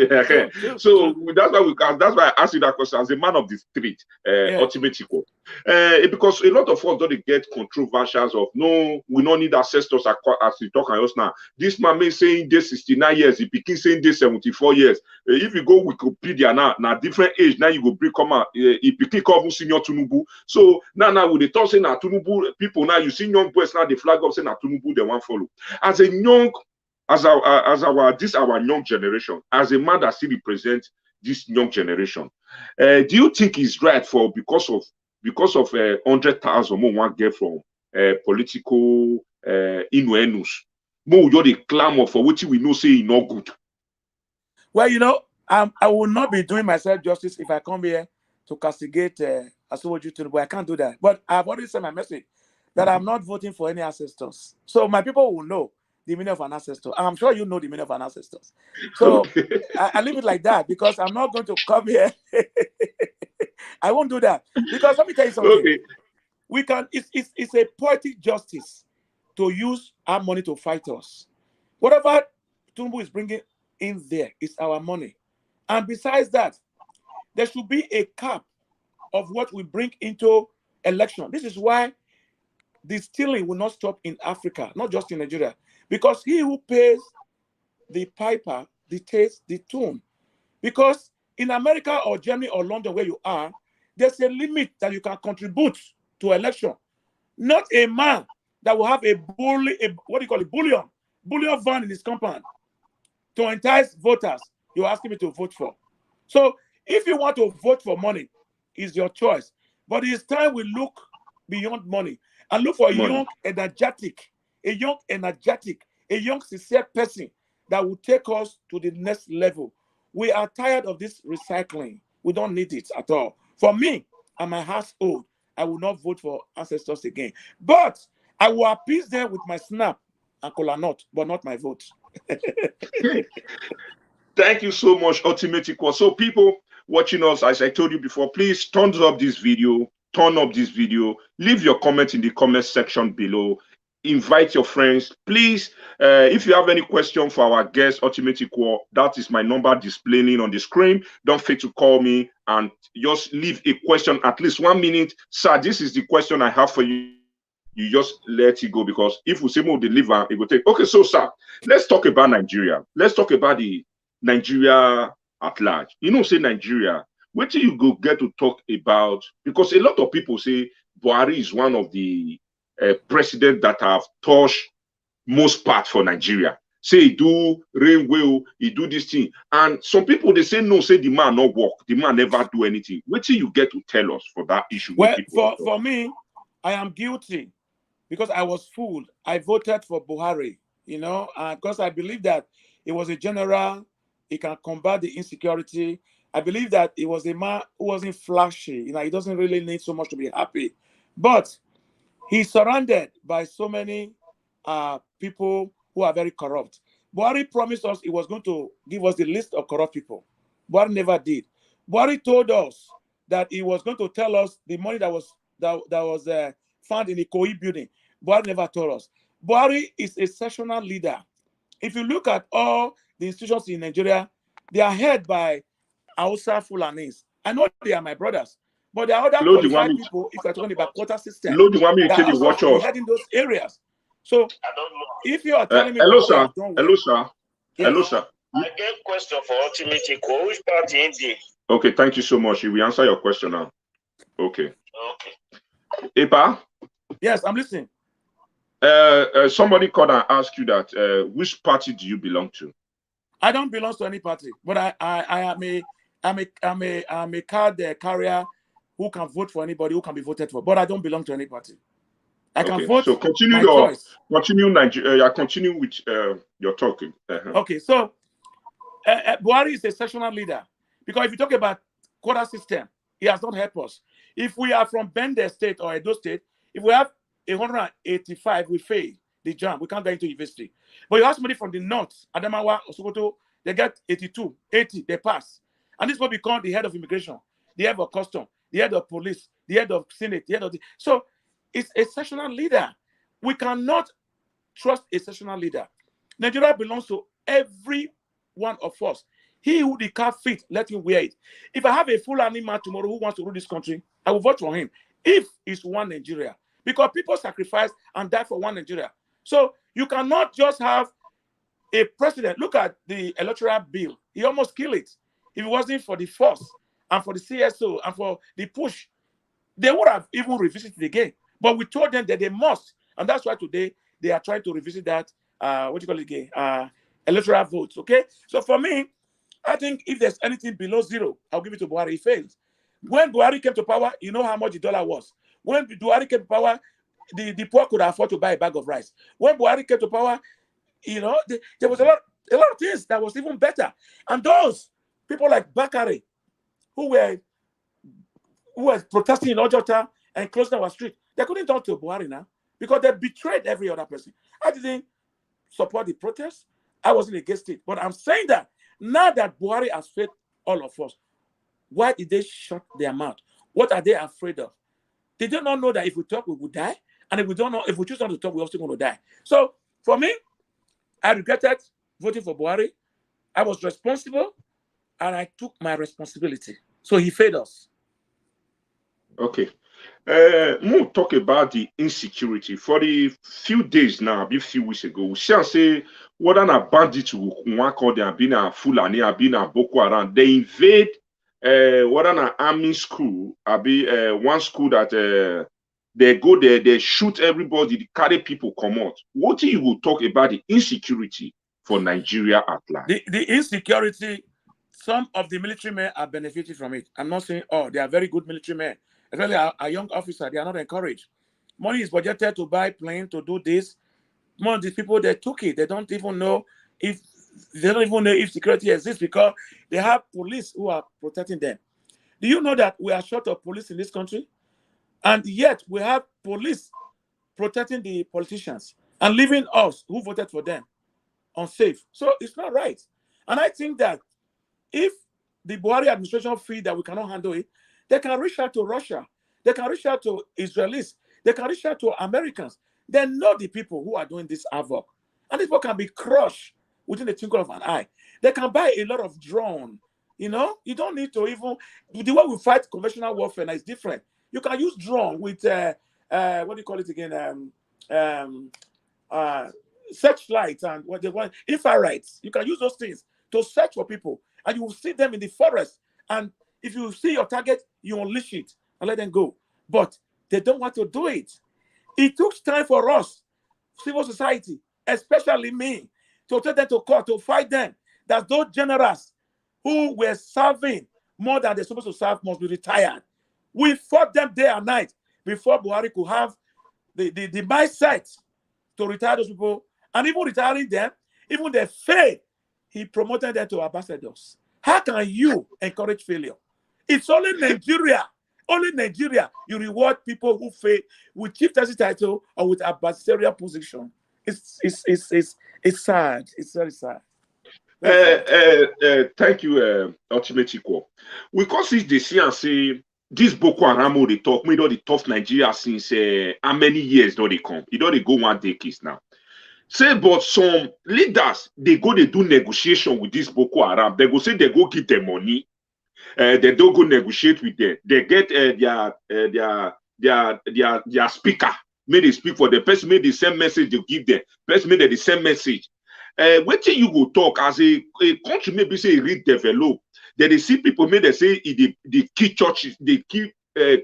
S1: So that's why I asked you that question as a man of the street, ultimate equal. Because a lot of us don't get controversials of no, we don't need ancestors as we talk about us now. This man may saying this 69 years, he begin saying this 74 years. If you go Wikipedia now different age, now you go bring come out, he begin call senior Tunubu. So now with the talk saying that Tunubu people now, you see young boys now the flag up saying that Tunubu they want follow. As a young, as our young generation, as a man that still represents this young generation, do you think it's right for because of 100,000 more one get from political innuendos, more you the clamor for which we know say not good?
S2: Well, you know, I will not be doing myself justice if I come here to castigate Asowoju, but I can't do that. But I've already sent my message that I'm not voting for any ancestors. So my people will know the meaning of an ancestor. I'm sure you know the meaning of an ancestor. So okay. I leave it like that because I'm not going to come here. I won't do that because let me tell you something. Okay. We can. It's a poetic justice to use our money to fight us. Whatever Tinubu is bringing in there is our money, and besides that, there should be a cap of what we bring into election. This is why the stealing will not stop in Africa, not just in Nigeria, because he who pays the piper dictates the tune. Because in America or Germany or London, where you are, there's a limit that you can contribute to election. Not a man that will have a bullion van in his compound to entice voters you're asking me to vote for. So if you want to vote for money, it's your choice. But it's time we look beyond money and look for a young, energetic, a young, sincere person that will take us to the next level. We are tired of this recycling. We don't need it at all. For me and my household, I will not vote for ancestors again. But I will appease them with my snap and kola nut, but not my vote.
S1: Thank you so much, Ultimate Equal. So people watching us, as I told you before, please thumbs up this video, turn up this video, leave your comment in the comment section below, invite your friends. Please, if you have any question for our guest, Ultimate Equal, that is my number displaying on the screen. Don't forget to call me and just leave a question, at least 1 minute. Sir, this is the question I have for you. You just let it go, because if we say more deliver, it will take. Okay, so sir, let's talk about Nigeria. Let's talk about the Nigeria at large. You know, say Nigeria, where do you go get to talk about? Because a lot of people say Buhari is one of the presidents that have touched most part for Nigeria. Say he do railway, he do this thing. And some people, they say no, say the man not work, the man never do anything. What do you get to tell us for that issue?
S2: Well, for me, I am guilty because I was fooled. I voted for Buhari, you know, because I believe that he was a general, he can combat the insecurity. I believe that he was a man who wasn't flashy, you know, he doesn't really need so much to be happy. But he's surrounded by so many people who are very corrupt. Buhari promised us he was going to give us the list of corrupt people. Buhari never did. Buhari told us that he was going to tell us the money that was found in the Koi building. Buhari never told us. Buhari is a sectional leader. If you look at all the institutions in Nigeria, they are head by Hausa Fulanis. I know they are my brothers, but there are other qualified people, if you're talking about quota system, that are also heading those areas. So if you are telling me,
S1: hello, sir.
S2: Hello,
S1: sir. Yes. Hello, sir.
S4: I get a question for Ultimate Equal. Which party in there?
S1: Okay, thank you so much. We answer your question now. Okay.
S4: Okay.
S1: Epa?
S2: Yes, I'm listening.
S1: Somebody called and asked you that which party do you belong to?
S2: I don't belong to any party, but I am a card carrier who can vote for anybody, who can be voted for. But I don't belong to any party. I can vote.
S1: So continue continue with your talking.
S2: Okay, so Buhari is a sectional leader, because if you talk about quota system, he has not helped us. If we are from Bender State or Edo State, if we have 185, we fail the jam. We can't get into university. But you have somebody from the north, Adamawa or Sokoto, they get 82, 80, they pass. And this will become the head of immigration, the head of custom, the head of police, the head of senate, the head of the... So it's a sectional leader. We cannot trust a sectional leader. Nigeria belongs to every one of us. He who the car fit, let him wear it. If I have a full animal tomorrow who wants to rule this country, I will vote for him. If it's one Nigeria. Because people sacrifice and die for one Nigeria. So you cannot just have a president. Look at the electoral bill. He almost killed it. If it wasn't for the force and for the CSO and for the push, they would have even revisited it again. But we told them that they must. And that's why today they are trying to revisit that, what do you call it again? Electoral votes, okay? So for me, I think if there's anything below zero, I'll give it to Buhari. He failed. When Buhari came to power, you know how much the dollar was. When Buhari came to power, the poor could afford to buy a bag of rice. When Buhari came to power, you know, there was a lot of things that was even better. And those people like Bakare, who were protesting in Ojota and closing our street, they couldn't talk to Buhari now because they betrayed every other person. I didn't support the protest. I wasn't against it. But I'm saying that now that Buhari has failed all of us, why did they shut their mouth? What are they afraid of? They do not know that if we talk, we will die. And if we choose not to talk, we're also going to die. So for me, I regretted voting for Buhari. I was responsible and I took my responsibility. So he failed us.
S1: Okay. We'll talk about the insecurity. For the few days now, a few weeks ago, we shall say what an bandit who call them been a Fulani, have been a Boko Haram. They invade what an army school, one school that they go there, they shoot everybody, they carry people come out. What do you will talk about the insecurity for Nigeria at large?
S2: The insecurity, some of the military men are benefiting from it. I'm not saying, oh, they are very good military men. Especially our young officer, they are not encouraged. Money is budgeted to buy plane, to do this. More of these people, they took it. They don't even know if security exists because they have police who are protecting them. Do you know that we are short of police in this country? And yet we have police protecting the politicians and leaving us who voted for them unsafe. So it's not right. And I think that if the Buhari administration feel that we cannot handle it, they can reach out to Russia. They can reach out to Israelis. They can reach out to Americans. They know the people who are doing this havoc. And these people can be crushed within the twinkle of an eye. They can buy a lot of drone. You know, you don't need to even... The way we fight conventional warfare now is different. You can use drone with, what do you call it again? Searchlights and what they want, infrared. You can use those things to search for people. And you will see them in the forest. And if you see your target, you unleash it and let them go. But they don't want to do it. It took time for us, civil society, especially me, to take them to court, to fight them. That those generals who were serving more than they're supposed to serve must be retired. We fought them day and night before Buhari could have the mindset to retire those people. And even retiring them, even they failed, he promoted them to ambassadors. How can you encourage failure? It's only Nigeria. Only Nigeria you reward people who fail with chieftaincy title or with ambassadorial position. It's sad. It's very sad.
S1: Thank you, Ultimate Equal. We call this the see and say this Boko Haram they talk. We know the tough Nigeria since how many years do they come? It don't they go 1 decade now. Say, but some leaders they go they do negotiation with this Boko Haram. They go say they go give them money. They don't go negotiate with them. They get their speaker. May they speak for the person. May the same message they give them. Person may the same message. What you go talk as a country maybe say read develop. Then they see people may they say they kill churches, they kill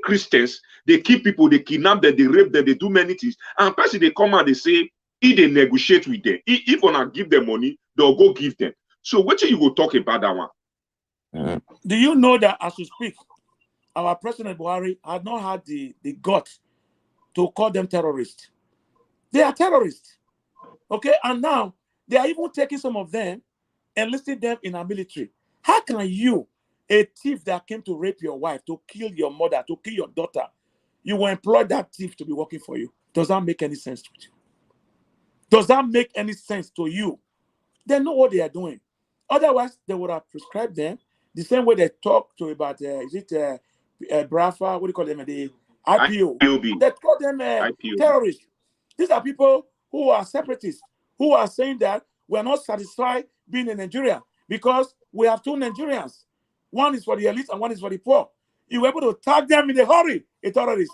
S1: Christians, they kill people, they kidnap them, they rape them, they do many things. And person they come and they say if they negotiate with them, if wanna give them money, they'll go give them. So what you go talk about that one?
S2: Do you know that as we speak, our President Buhari had not had the guts to call them terrorists? They are terrorists. Okay, and now they are even taking some of them and listing them in our military. How can you A thief that came to rape your wife, to kill your mother, to kill your daughter, you will employ that thief to be working for you. Does that make any sense to you? Does that make any sense to you? They know what they are doing. Otherwise, they would have prescribed them the same way they talk to about, Brafa, what do you call them? The IPO. They call them terrorists. These are people who are separatists, who are saying that we are not satisfied being in Nigeria because we have two Nigerians. One is for the elite and one is for the poor. You were able to tag them in a hurry, a terrorist.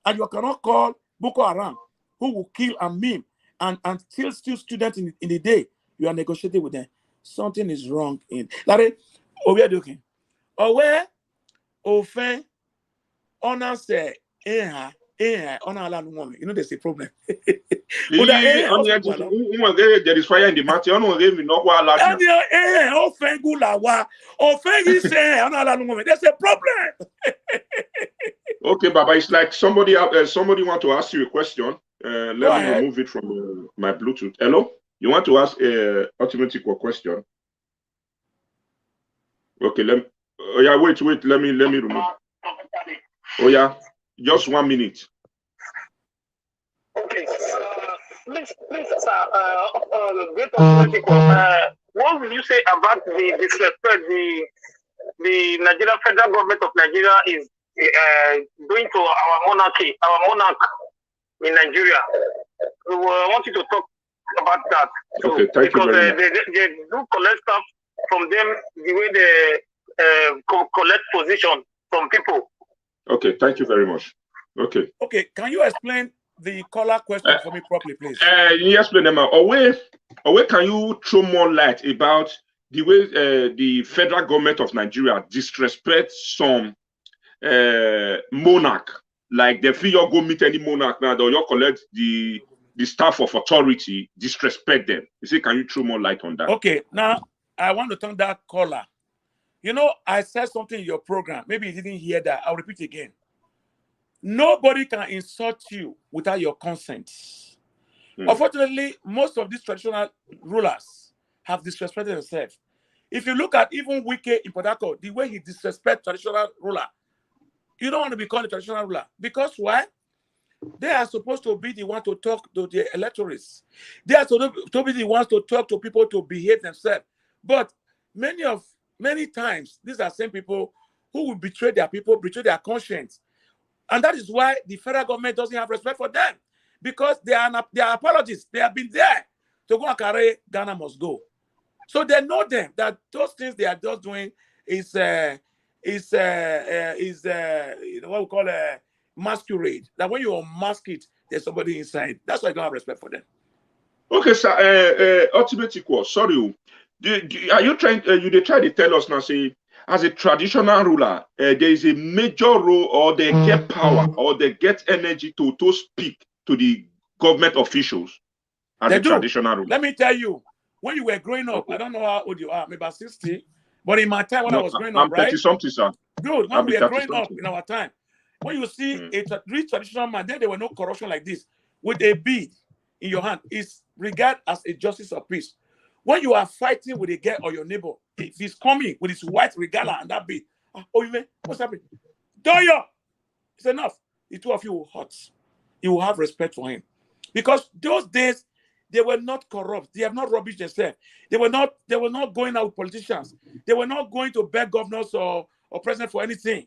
S2: And you cannot call Boko Haram, who will kill and maim and still students in the day. You are negotiating with them. Something is wrong in Larry. Oh, we are joking. Oh, where? Oh, fair. Honor say, honor alone woman. You know, there's a problem.
S1: There is fire in the mountain.
S2: There's a problem.
S1: Okay, Baba, it's like somebody want to ask you a question. Let me remove it from my Bluetooth. Hello? You want to ask a ultimate equal question? Okay, oh yeah, wait, let me remove. Oh yeah, just 1 minute.
S4: Okay, please, sir, great ultimate equal. What will you say about the disrespect the Nigerian federal government of Nigeria is doing to our monarchy, our monarch in Nigeria? We want you to talk about that. So,
S1: okay, thank you very much.
S4: They do collect stuff from them the way they collect position from people.
S1: Okay, thank you very much. Okay.
S2: Okay, can you explain the caller question for me properly, please?
S1: Yes, explain them. Or can you throw more light about the way the federal government of Nigeria disrespects some monarch? Like they feel you go meet any monarch now, or you collect the staff of authority, disrespect them. You see, can you throw more light on that?
S2: Okay, now I want to turn that caller. You know, I said something in your program. Maybe you didn't hear that. I'll repeat again. Nobody can insult you without your consent. Unfortunately, most of these traditional rulers have disrespected themselves. If you look at even Wike in Port Harcourt, the way he disrespects traditional ruler, you don't want to be called a traditional ruler. Because why? They are supposed to be the one to talk to the electorates. They are supposed to be the ones to talk to people to behave themselves. But many times, these are same people who will betray their people, betray their conscience. And that is why the federal government doesn't have respect for them. Because they are apologists. They have been there to go and carry Ghana must go. So they know them, that those things they are just doing is what we call a masquerade. That when you unmask it, there's somebody inside. That's why I don't have respect for them.
S1: Okay, sir. Ultimate equal. Sorry, are you trying? They try to tell us now. Say, as a traditional ruler, there is a major role, or they get power, or they get energy to speak to the government officials. As a traditional ruler.
S2: Let me tell you, when you were growing up, I don't know how old you are, maybe about 60. But in my time, when I was growing up, right?
S1: I'm 30-something, sir.
S2: Good. When we were growing up in our time, when you see a rich traditional man, then there were no corruption like this. With a bead in your hand, is regarded as a justice of peace. When you are fighting with a girl or your neighbor, if he's coming with his white regala and that bead, what's happening? Doyo! It's enough. The two of you will hurt. You will have respect for him. Because those days, they were not corrupt. They have not rubbished themselves. They were not going out with politicians. They were not going to beg governors or president for anything.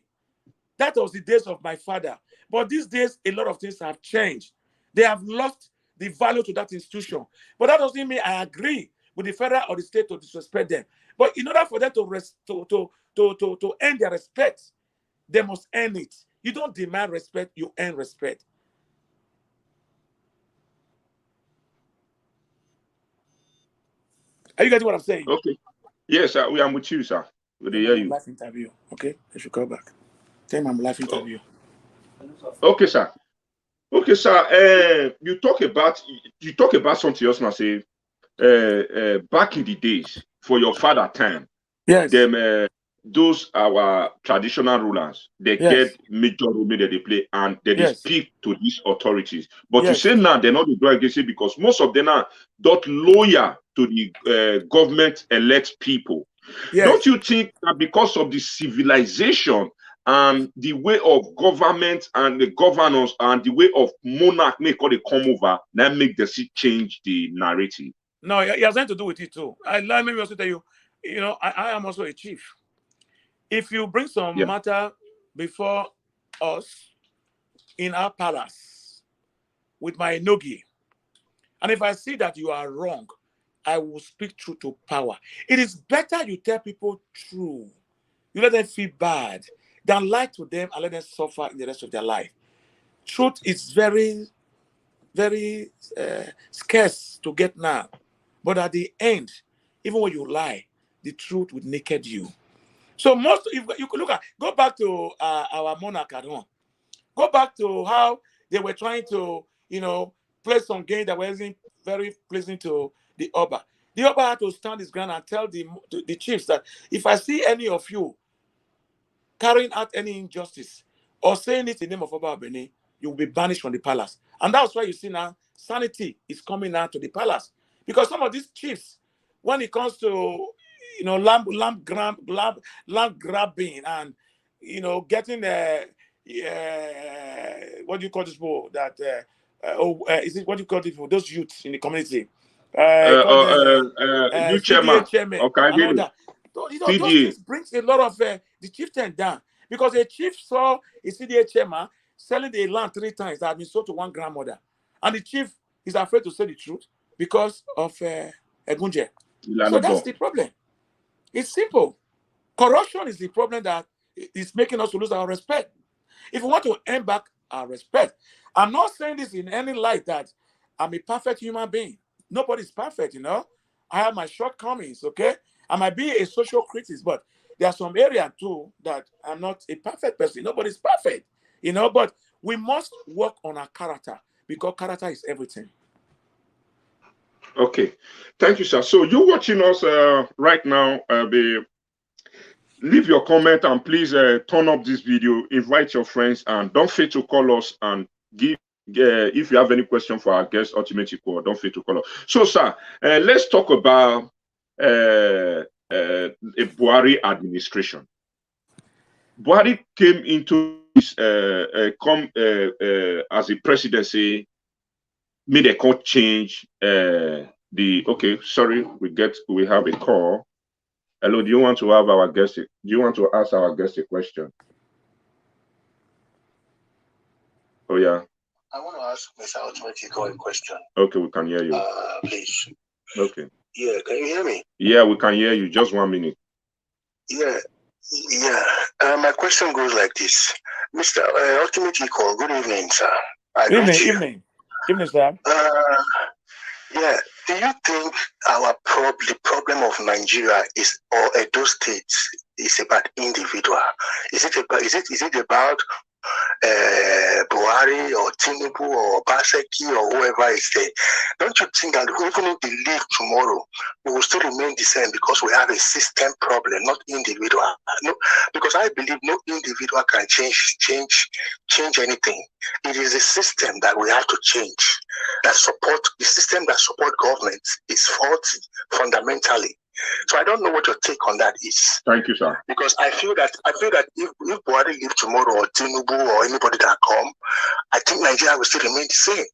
S2: That was the days of my father. But these days, a lot of things have changed. They have lost the value to that institution. But that doesn't mean I agree with the federal or the state to disrespect them. But in order for them to earn their respect, they must earn it. You don't demand respect, you earn respect. Are you getting what I'm saying?
S1: Okay. Yes, we are with you, sir. We hear you.
S2: Live interview. Okay, I should call back. Tell him I'm live interview.
S1: Okay, sir. Okay, sir. You talk about something else now. Say, back in the days, for your father time,
S2: yes,
S1: them those our traditional rulers, they get major role that they play, and they speak to these authorities. But you say now they're not the drug against it, because most of them are not loyal to the government elect people.
S2: Yes.
S1: Don't you think that because of the civilization and the way of government and the governance and the way of monarch make all they come over, that make the city change the narrative?
S2: No, it has nothing to do with it too. Let me also tell you, I am also a chief. If you bring some
S1: Yeah.
S2: matter before us in our palace with my nogi, and if I see that you are wrong, I will speak truth to power. It is better you tell people true. You let them feel bad than lie to them and let them suffer in the rest of their life. Truth is very, very scarce to get now. But at the end, even when you lie, the truth will naked you. So if you could go back to our monarch at home. Go back to how they were trying to, play some game that wasn't very pleasing to the Oba. The Oba had to stand his ground and tell the chiefs that if I see any of you carrying out any injustice or saying it in the name of Oba Benin, you will be banished from the palace. And that's why you see now sanity is coming now to the palace. Because some of these chiefs, when it comes to land grabbing and getting what do you call this people that is it what do you call these people, those youths in the community? Call them
S1: New
S2: CDA
S1: chairman.
S2: chairman
S1: Okay,
S2: and all that. Those
S1: CDA.
S2: things brings a lot of the chieftain down because a chief saw a CDA chairman selling the land 3 times that had been sold to one grandmother, and the chief is afraid to say the truth because of Egunje. So that's the problem. It's simple. Corruption is the problem that is making us lose our respect. If we want to earn back our respect, I'm not saying this in any light that I'm a perfect human being. Nobody's perfect, I have my shortcomings, okay? I might be a social critic, but there are some areas too that I'm not a perfect person. Nobody's perfect, but we must work on our character because character is everything.
S1: Okay, thank you, sir. So you're watching us right now. Leave your comment and please turn up this video. Invite your friends and don't fail to call us and give. If you have any question for our guest, Ultimate Equal, don't fail to call us. So, sir, let's talk about a Buhari administration. Buhari came into this as a presidency, made a court change. Sorry, we have a call. Hello, do you want to have our guest? Do you want to ask our guest a question? Oh yeah.
S5: I want to ask Mr. Ultimate Equal a question.
S1: Okay, we can hear you.
S5: Please.
S1: Okay.
S5: Yeah, can you hear me?
S1: Yeah, we can hear you. Just 1 minute.
S5: Yeah. My question goes like this, Mr. Ultimate Equal. Good evening, sir.
S2: Evening, sir.
S5: Yeah. Do you think the problem of Nigeria or Edo State is about individual? Is it about Buhari or Tinubu or Baseki or whoever is there? Don't you think that even if they leave tomorrow, we will still remain the same because we have a system problem, not individual? No, because I believe no individual can change anything. It is a system that we have to change. The system that support government is faulty fundamentally. So I don't know what your take on that is.
S1: Thank you, sir.
S5: Because I feel that if Buhari leave tomorrow or Tinubu or anybody that come, I think Nigeria will still remain the same.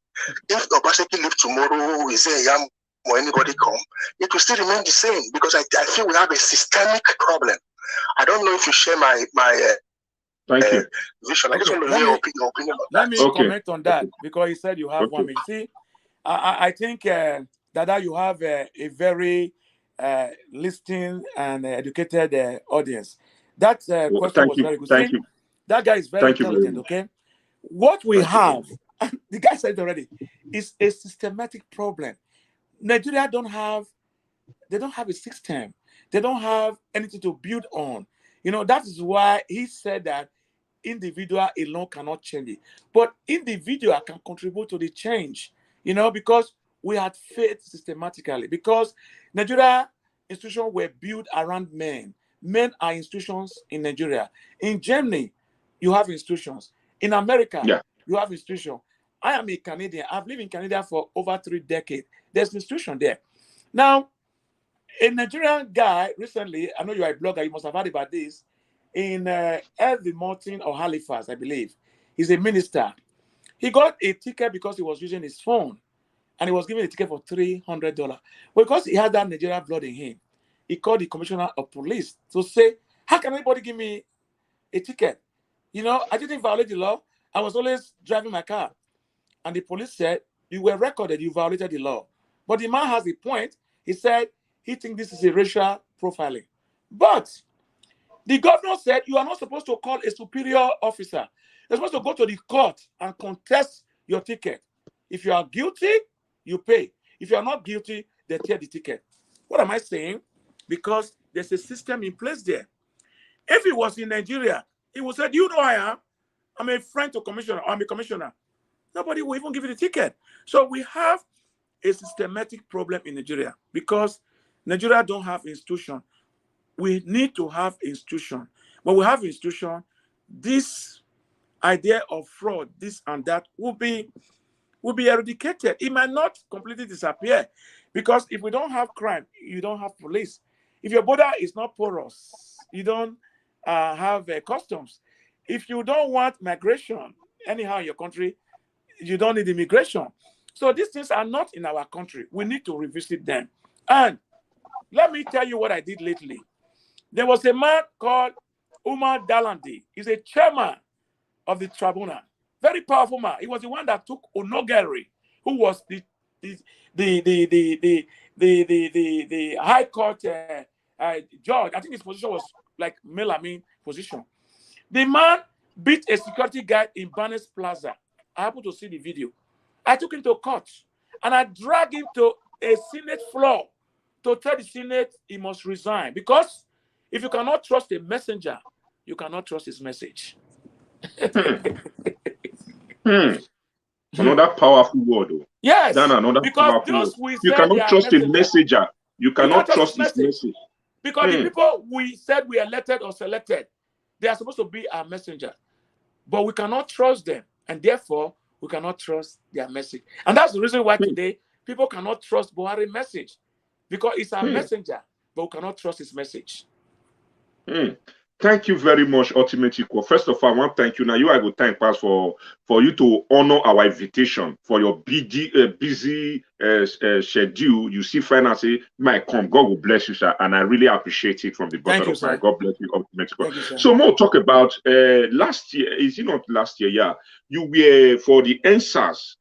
S5: If Obaseki leave tomorrow, is there Yam or anybody come, it will still remain the same because I feel we have a systemic problem. I don't know if you share my
S1: Thank you.
S5: vision. I just want to hear your opinion on that.
S2: Let me comment on that because you said you have 1 minute. See, I think Dada, you have a very listening and educated audience. That question was very good.
S1: Thank you.
S2: That guy is very intelligent, okay? What we have, the guy said it already, is a systematic problem. Nigeria don't have a system. They don't have anything to build on. That is why he said that individual alone cannot change it. But individual can contribute to the change, because we had faith systematically. Because Nigeria institutions were built around men. Men are institutions in Nigeria. In Germany, you have institutions. In America, you have institutions. I am a Canadian. I've lived in Canada for over 3 decades. There's an institution there. Now, A Nigerian guy recently, I know you are a blogger, you must have heard about this, in Edmonton or Halifax, I believe. He's a minister. He got a ticket because he was using his phone, and he was given a ticket for $300. Because he had that Nigerian blood in him, he called the commissioner of police to say, how can anybody give me a ticket? You know, I didn't violate the law. I was always driving my car. And the police said, you were recorded, you violated the law. But the man has a point. He said he thinks this is a racial profiling. But the governor said you are not supposed to call a superior officer. You're supposed to go to the court and contest your ticket. If you are guilty, you pay. If you are not guilty, they tear the ticket. What am I saying? Because there's a system in place there. If he was in Nigeria, he would say, do you know who I am? I'm a friend to commissioner, or I'm a commissioner. Nobody will even give you the ticket. So we have a systematic problem in Nigeria because Nigeria don't have institution. We need to have institution. When we have institution, this idea of fraud, this and that, will be eradicated. It might not completely disappear because if we don't have crime, you don't have police. If your border is not porous, you don't have customs. If you don't want migration anyhow in your country, you don't need immigration. So these things are not in our country. We need to revisit them. And let me tell you what I did lately. There was a man called Umar Dalandi. He's a chairman of the tribunal. Very powerful man. He was the one that took Onogari, who was the high court judge. I think his position was like Melamin position. The man beat a security guard in Barnes Plaza. I happened to see the video. I took him to court and I dragged him to a Senate floor to tell the Senate he must resign. Because if you cannot trust a messenger, you cannot trust his message.
S1: Another powerful word, though.
S2: Yes,
S1: another
S2: because those we
S1: you
S2: said
S1: cannot trust a messenger. You cannot trust his message.
S2: Because the people we said we elected or selected, they are supposed to be our messenger. But we cannot trust them. And therefore, we cannot trust their message. And that's the reason why today people cannot trust Buhari's message. Because it's our messenger, but we cannot trust his message.
S1: Thank you very much, Ultimate Equal. First of all, I want to thank you. Now, I will thank Pass for you to honor our invitation for your busy schedule. You see, finally, my come. God will bless you, sir. And I really appreciate it from the bottom of my heart. God bless you, Ultimate Equal. So, more talk about last year. Is it not last year? Yeah. You were for the NSAS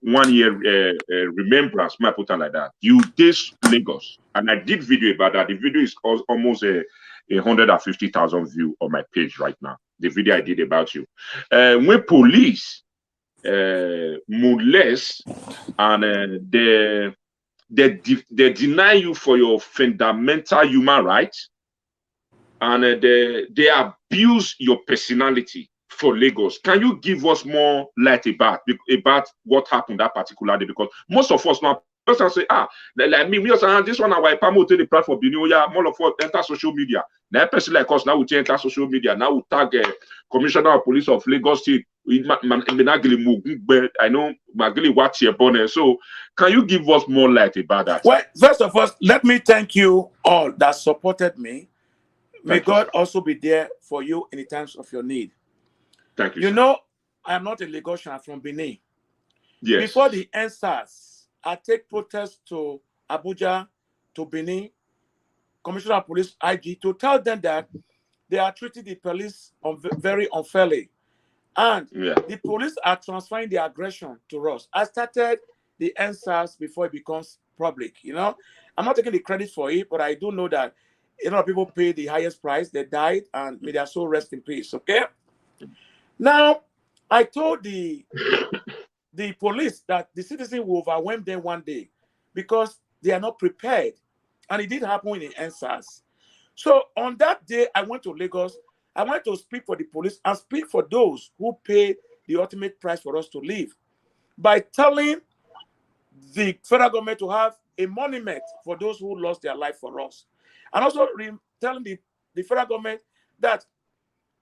S1: 1 year remembrance, my put like that. You did Lagos. And I did video about that. The video is almost 150,000 views on my page right now. The video I did about you. When police molest and they deny you for your fundamental human rights, and they abuse your personality for Lagos. Can you give us more light about what happened that particular day? Because most of us now person say, like me also this one I promote the platform, more of us enter social media. Now person like us now we enter social media. Now we tag Commissioner of Police of Lagos State. I know Magili what's your bonnet. So can you give us more light about that?
S2: Well, first of all, let me thank you all that supported me. May God also be there for you in the times of your need.
S1: Thank you.
S2: You know, I am not a Lagosian, I'm from Benin.
S1: Yes.
S2: Before the NSAS, I take protests to Abuja, to Benin, Commissioner of Police, IG, to tell them that they are treating the police very unfairly. And the police are transferring the aggression to us. I started the NSAS before it becomes public. You know, I'm not taking the credit for it, but I do know that a lot of people paid the highest price. They died, and may their soul rest in peace. Okay. Now, I told the police that the citizen will overwhelm them one day because they are not prepared. And it did happen in NSAS. So on that day, I went to Lagos. I went to speak for the police and speak for those who pay the ultimate price for us to live by telling the federal government to have a monument for those who lost their life for us. And also telling the federal government that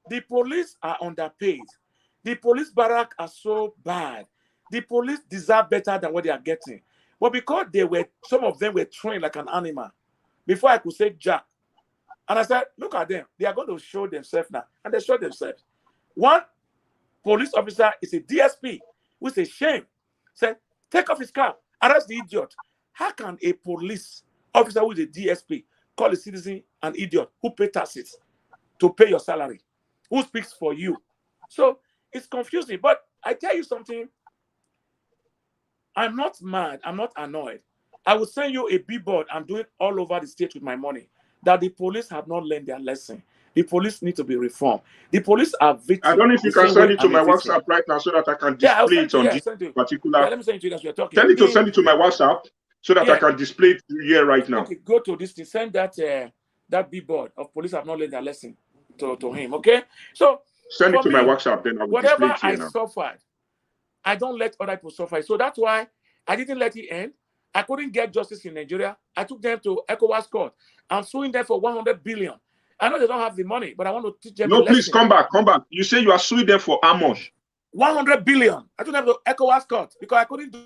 S2: the police are underpaid. The police barrack are so bad. The police deserve better than what they are getting. But because some of them were trained like an animal, before I could say Jack, and I said, look at them. They are going to show themselves now. And they showed themselves. One police officer is a DSP, who is ashamed. Said, take off his cap, arrest the idiot. How can a police officer who is a DSP call a citizen an idiot who pay taxes to pay your salary? Who speaks for you? So it's confusing. But I tell you something, I'm not mad. I'm not annoyed. I will send you a billboard I'm doing all over the state with my money that the police have not learned their lesson. The police need to be reformed. The police are victims.
S1: I don't know if you can send it to my WhatsApp right now so that I can display it on this particular.
S2: Yeah, let me send it to you as we're talking.
S1: Tell it to send it to my WhatsApp so that I can display it here right now.
S2: Okay, go to this thing. Send that billboard of police have not learned their lesson to him. Okay, so
S1: send it to my WhatsApp, then I will display it here
S2: now. Whatever I suffered, I don't let other people suffer. So that's why I didn't let it end. I couldn't get justice in Nigeria. I took them to ECOWAS court. I'm suing them for 100 billion. I know they don't have the money, but I want to teach them.
S1: No, please come back. You say you are suing them for how much?
S2: 100 billion. I took them to ECOWAS court because I couldn't do.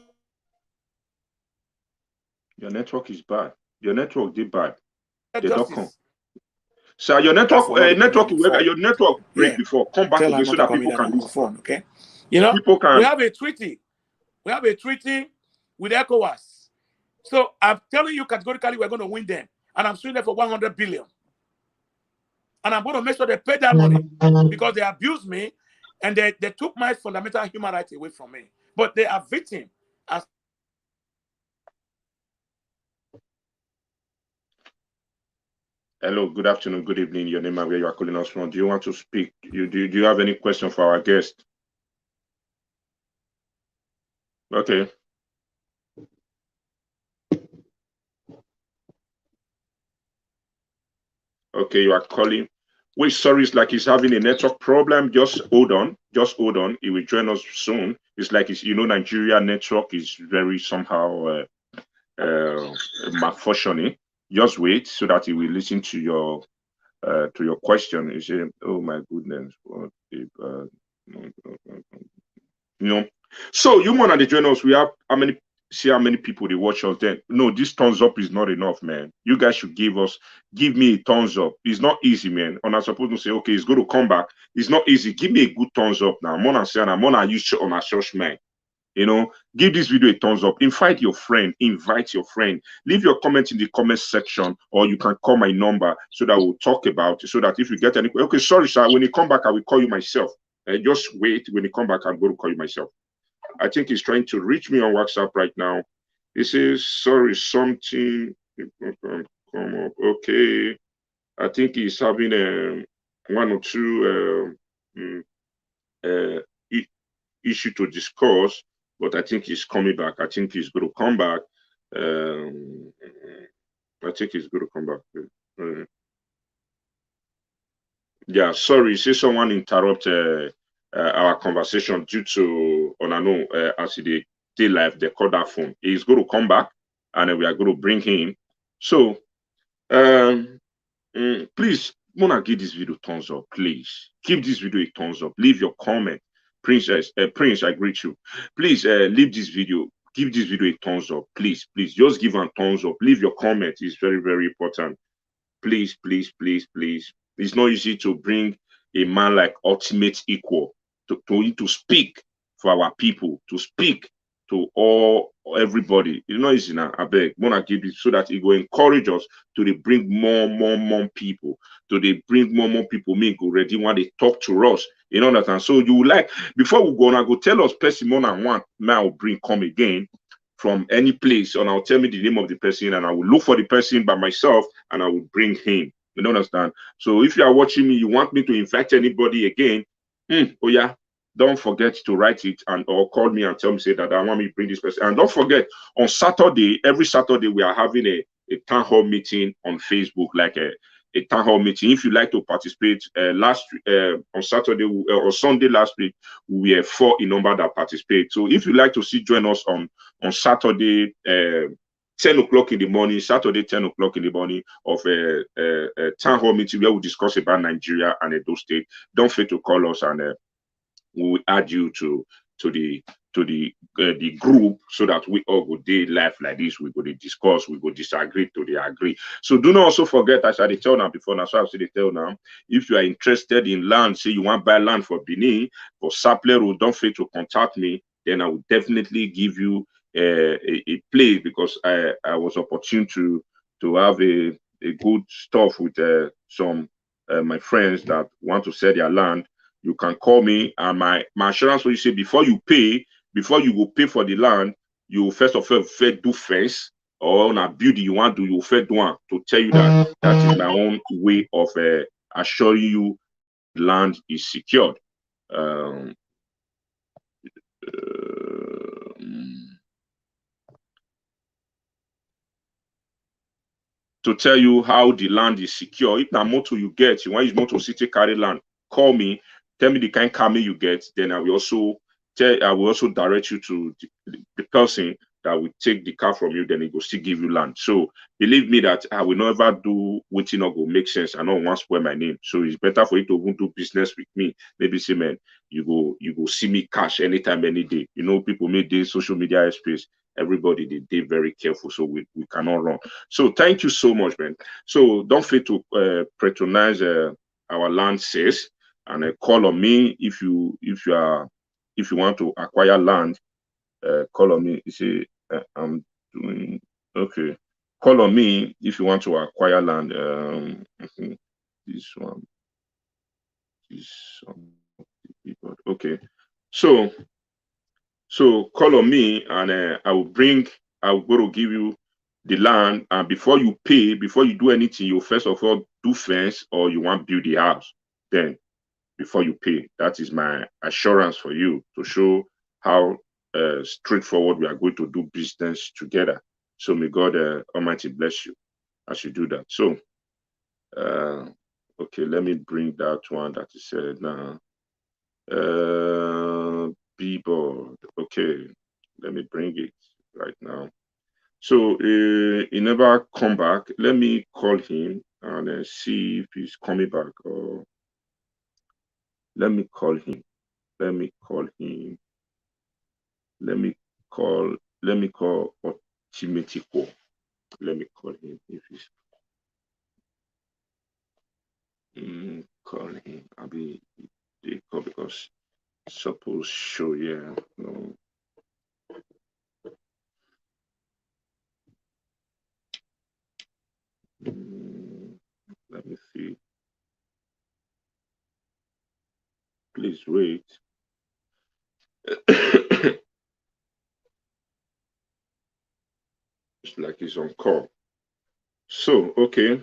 S1: Your network is bad. Your network did bad.
S2: Justice.
S1: So your network break before. Come back again so that people can use
S2: phone. Okay. You know,
S1: people can.
S2: We have a treaty. We have a treaty with ECOWAS. So I'm telling you categorically we're going to win them. And I'm suing them for 100 billion. And I'm going to make sure they pay that money because they abused me and they took my fundamental human rights away from me. But they are victims.
S1: Hello, good afternoon, good evening. Your name and where you are calling us from. Do you want to speak? Do you have any question for our guest? Okay. Okay, you are calling. Wait, sorry, it's like he's having a network problem. Just hold on. He will join us soon. It's like Nigeria network is very somehow malfunctioning. Just wait so that he will listen to your question. You say, oh my goodness, what So you want to join us? We have how many people they watch us then? No, this thumbs up is not enough, man. You guys should give me a thumbs up. It's not easy, man. And I'm supposed to say, okay, it's going to come back. It's not easy. Give me a good thumbs up now. Mona say, I'm gonna use on a church, man. Give this video a thumbs up. Invite your friend. Leave your comment in the comment section, or you can call my number so that we'll talk about it. So that if you get any, okay, sorry, sir. When you come back, I will call you myself. Just wait. When you come back, I'm going to call you myself. I think he's trying to reach me on WhatsApp right now. He says, sorry, something come up. Okay. I think he's having one or two issue to discuss, but I think he's coming back. I think he's going to come back. I think he's going to come back. Yeah, sorry. See, someone interrupted our conversation due to as they live, they call that phone. He's going to come back, and we are going to bring him. So, please, Mona, give this video thumbs up. Please give this video a thumbs up. Leave your comment. Prince, I greet you. Please leave this video. Give this video a thumbs up. Please, just give a thumbs up. Leave your comment. It's very, very important. Please. It's not easy to bring a man like Ultimate Equal to speak for our people, to speak to everybody. It's not easy now. I beg, wanna give it so that it will encourage us to bring more people. Bring more people. Me go ready when they talk to us. You know that, and so you like before we go, and I go tell us person more than one now bring come again from any place, and I'll tell me the name of the person, and I will look for the person by myself, and I will bring him. You understand? So if you are watching me, you want me to invite anybody again? Oh yeah, don't forget to write it or call me and tell me say that I want me to bring this person. And don't forget, on Saturday, every Saturday we are having a town hall meeting on Facebook, like a town hall meeting. If you like to participate, on Saturday or Sunday last week, we were 4 in number that participate. So if you like to join us on Saturday, 10 o'clock in the morning, Saturday 10 o'clock in the morning of a town hall meeting where we discuss about Nigeria and Edo State, don't fail to call us, and we will add you to the the group so that we all go day life like this. We go to discuss, we go disagree to the agree. So do not also forget, as I tell now before now, so I say they tell now, if you are interested in land, say you want to buy land for Benin, for Sapler Road, don't fail to contact me. Then I will definitely give you a place, because I was opportune to have a good stuff with some my friends that want to sell their land. You can call me, and my assurance when you say before you go pay for the land, you first of all first do fence, or on a building you want to do, you first do one to tell you that that is my own way of assuring you land is secured. Um, to tell you how the land is secure. If na motor you get, you want use motor city carry land, call me, tell me the kind camera you get, then I will also direct you to the person that will take the car from you, then he will still give you land. So believe me that I will never do what not go make sense. I don't want to spoil my name. So it's better for you to even do business with me. Maybe say, man, you go see me cash anytime, any day. You know, people make this social media space. Everybody they very careful, so we cannot run. So thank you so much, man. So don't fail to patronize our land sales, and call on me if you want to acquire land. Call on me. You see, I'm doing okay. Call on me if you want to acquire land. This one, okay. So call on me, and I will go to give you the land. And before you pay, before you do anything, you first of all do fence, or you want to build the house. Then before you pay, that is my assurance for you, to show how straightforward we are going to do business together. So may God Almighty bless you as you do that. So okay, let me bring that one that is said now. Bboard. Okay, let me bring it right now. So he never come back. Let me call him and see if he's coming back. Or let me call him. Let me call him. Let me call. Let me call Otimetico. Let me call him if he's call him. I'll be they call because suppose show, yeah. No. Let me see. Please wait. It's like he's on call. So okay,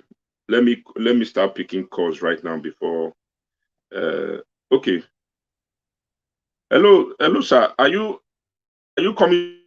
S1: let me start picking calls right now before. Okay. Hello, sir. Are you coming?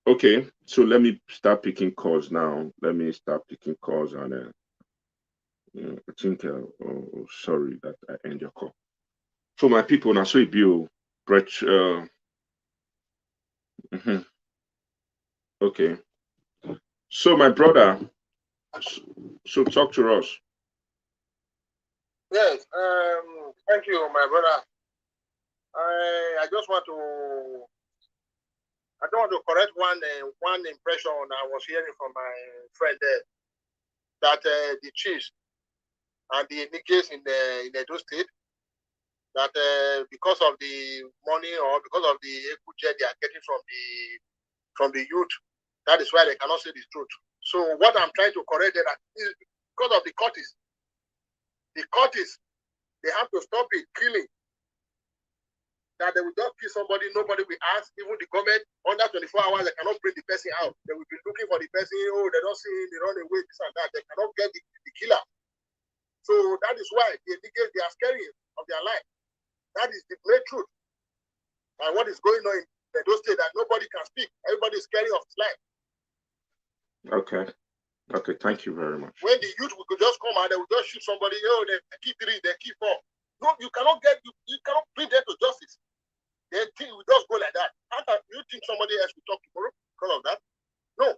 S1: Okay, so let me start picking calls now. Let me start picking calls, and I think sorry that I end your call. So my people, now so it be Brett. Okay. So my brother, so talk to us.
S5: Yes, thank you, my brother. I just want to, I don't want to correct one impression I was hearing from my friend there, that the chiefs and the niggas in Edo State, that because of the money or because of the jet they are getting from the youth, that is why they cannot say the truth. So what I'm trying to correct that is because of the Curtis. The Curtis, they have to stop it killing. That they will just kill somebody, nobody will ask, even the government, under 24 hours, they cannot bring the person out. They will be looking for the person, oh, they don't see him, they run away, this and that. They cannot get the killer. So that is why they are scared of their life. That is the great truth. And what is going on in those states that nobody can speak. Everybody is scared of his life.
S1: Okay. Okay, thank you very much.
S5: When the youth will just come out, they will just shoot somebody, oh, they keep 3, they keep 4. No, you cannot you cannot bring them to justice. They think we just go like that. How can you think somebody else will talk tomorrow because of that? No.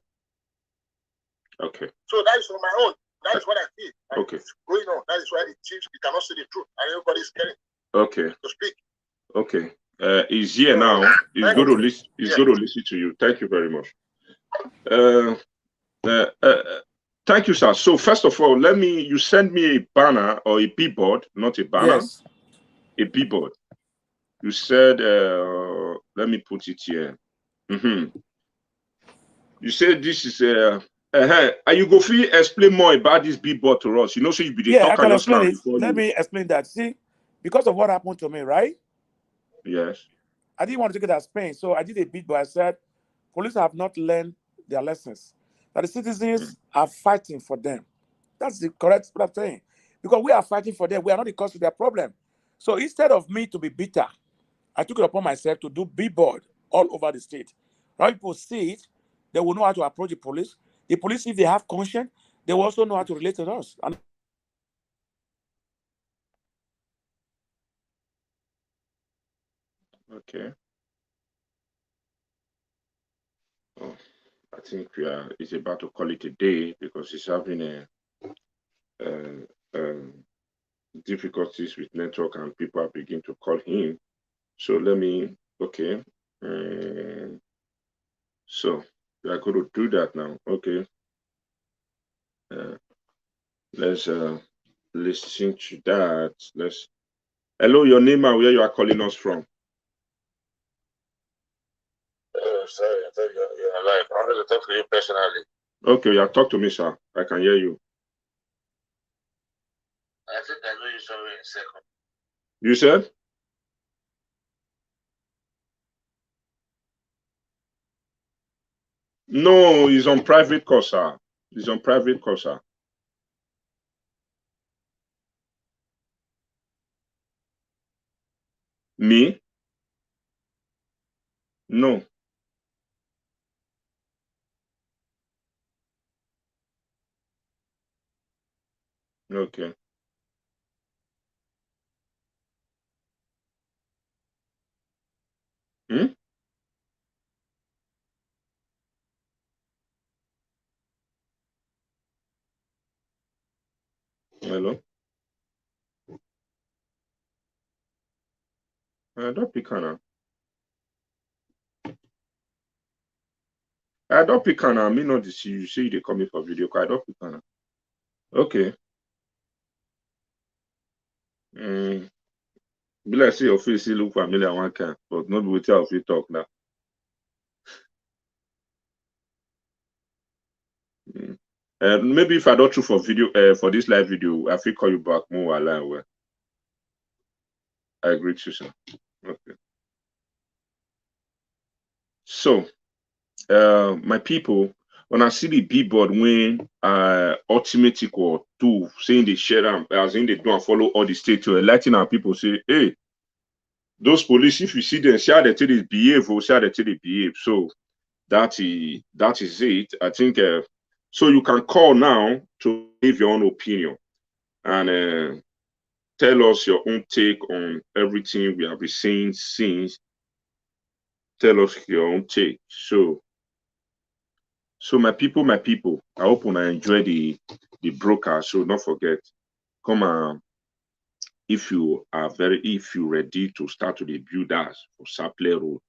S1: Okay.
S5: So that is on my own. That is what I feel.
S1: Okay.
S5: Going on. That is why it seems we cannot see the truth, and everybody is scared.
S1: Okay.
S5: To speak.
S1: Okay. He's here now. He's going to listen. He's going to listen to you. Thank you very much. Thank you, sir. So first of all, you send me a banner or a billboard, not a banner.
S2: Yes.
S1: A billboard. You said, let me put it here. You said this is are you go free explain more about this billboard to us? You know, so you be the
S2: I can explain it. Let me explain that. See, because of what happened to me, right?
S1: Yes.
S2: I didn't want to take it as pain, so I did a bit, but I said police have not learned their lessons. That the citizens are fighting for them. That's the correct what I'm saying. Because we are fighting for them, we are not the cause of their problem. So instead of me to be bitter, I took it upon myself to do billboard all over the state. When people see it, they will know how to approach the police. The police, if they have conscience, they will also know how to relate to us. And
S1: okay. Oh, I think it's about to call it a day because he's having difficulties with network and people are beginning to call him. So let me, okay. So we are going to do that now. Okay. Let's listen to that. Hello, your name and where you are calling us from.
S6: Sorry, I thought you're alive. I wanted to talk to you personally.
S1: Okay, yeah, talk to me, sir. I can hear you.
S6: I think I know you somewhere in a second.
S1: You said? No, he's on private call, sir. He's on private call, sir. Me? No. Okay. Hmm? Hello? Don't pick on. I don't pick on. I mean, not this. You say they coming for video call. I don't pick on. Okay. Be like say your face look familiar one can, but not with your face talk now. Maybe if I don't true for video for this live video, I will call you back more alive. Well, I agree to you, sir. Okay. So, my people, when I see the billboard when ultimate or two saying they share them as in they don't follow all the state to enlighten our people say, hey, those police, if you see them, share they tell they behave or share they tell they behave. So that is it. I think so you can call now to give your own opinion and tell us your own take on everything we have been saying since. Tell us your own take. So my people, I hope I enjoy the broadcast. So don't forget, come on. If you ready to start to build us for Saple Road,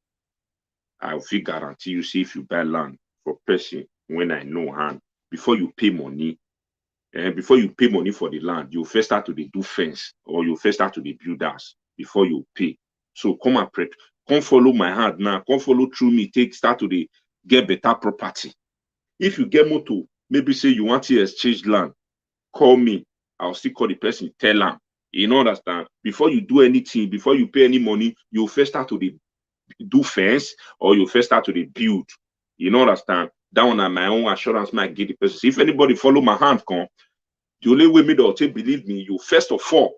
S1: I will guarantee you, see if you buy land for person when I know hand, before you pay money, before you pay money for the land, you first start to do fence or you first start to build us before you pay. So come and come follow my hand now, come follow through me, start to get better property. If you get motor, maybe say you want to exchange land, call me. I'll still call the person, tell them. You understand? Before you do anything, before you pay any money, you first start to do fence or you first start to build. You understand? That one at my own assurance might get the person. If anybody follow my hand, come, The only way me don't take believe me, you first of all,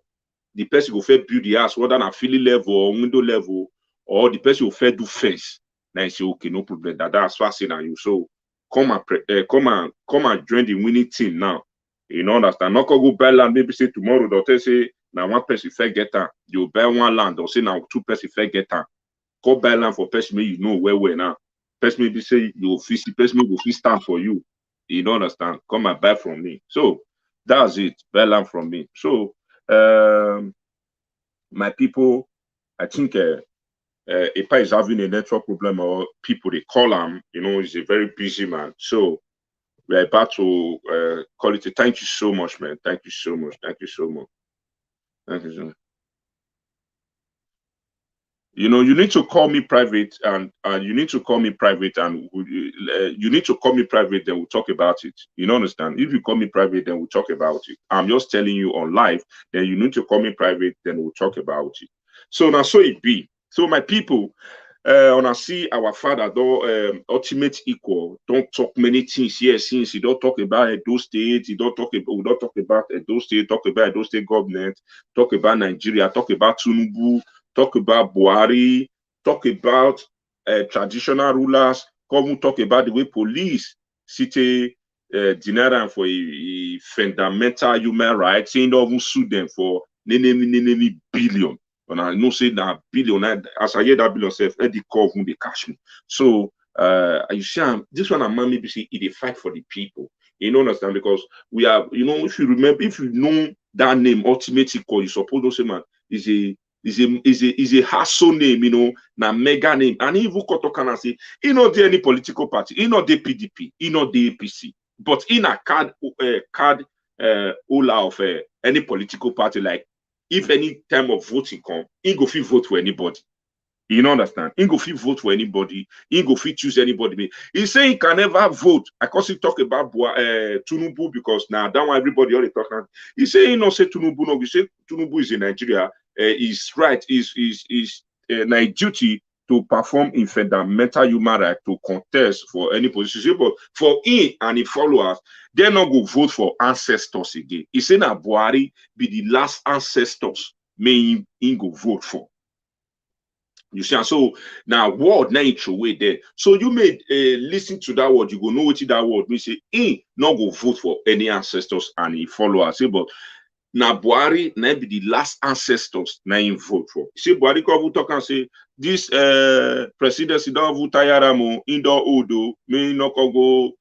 S1: the person will first build the house, whether na filling level or window level, or the person will first do fence. Now you say, okay, no problem. That's what I say now you. So come and join the winning team now. You know, understand? Not go buy land, maybe say tomorrow, they'll say now one person first get her. You buy one land, or say now two person first get her. Go buy land for person you know where now. Person maybe say you will fix the person will fix stand for you. You don't understand? Come and buy from me. So that's it. Buy land from me. So my people, I think Ipa is having a network problem, or people they call him, you know, he's a very busy man. So we're about to call it a thank you so much, man. Thank you so much. Thank you so much. Thank you so much. You know, you need to call me private, and you need to call me private, and you need to call me private, then we'll talk about it. You know, understand? If you call me private, then we'll talk about it. I'm just telling you on live, then you need to call me private, then we'll talk about it. So now, so it be. So my people, when I see our father, though, ultimate equal, don't talk many things here since he don't talk about Edo State, we don't talk about Edo State, talk about Edo State government, talk about Nigeria, talk about Tinubu, talk about Buhari, talk about traditional rulers, come talk about the way police city deny them for a fundamental human rights, saying don't even sue them for nenemi billion. And I know say that billion, as I hear that billion self, Eddie call whom they cash me. So you see, this one I'm maybe say it a fight for the people. You know, understand? Because we have, you know, if you remember, if you know that name, Ultimate Equal, you suppose to say, man, is a hassle name, you know, na mega name. And even Kotokan say, he not the any political party, he not the PDP, he not the APC, but in a card holder of any political party, like if any time of voting come, he go fit vote for anybody. You know, understand? He go fit vote for anybody. He go fit choose anybody. He say he can never vote. I cause he talk about Tinubu because now that one everybody already talking. He say he not say Tinubu. No, he say Tinubu is in Nigeria. Is right. Is my duty to perform in fundamental human right to contest for any position. But for him and his followers, they not go vote for ancestors again. He say na Buhari be the last ancestors may he go vote for. You see, and so now word na way there. So you may listen to that word, you go know what that word means. Say, he not go vote for any ancestors and he followers. Say, but now Buhari na be the last ancestors na him vote for. See, Buhari come talk and say this presidency don't vote tayaramo in the odo may not go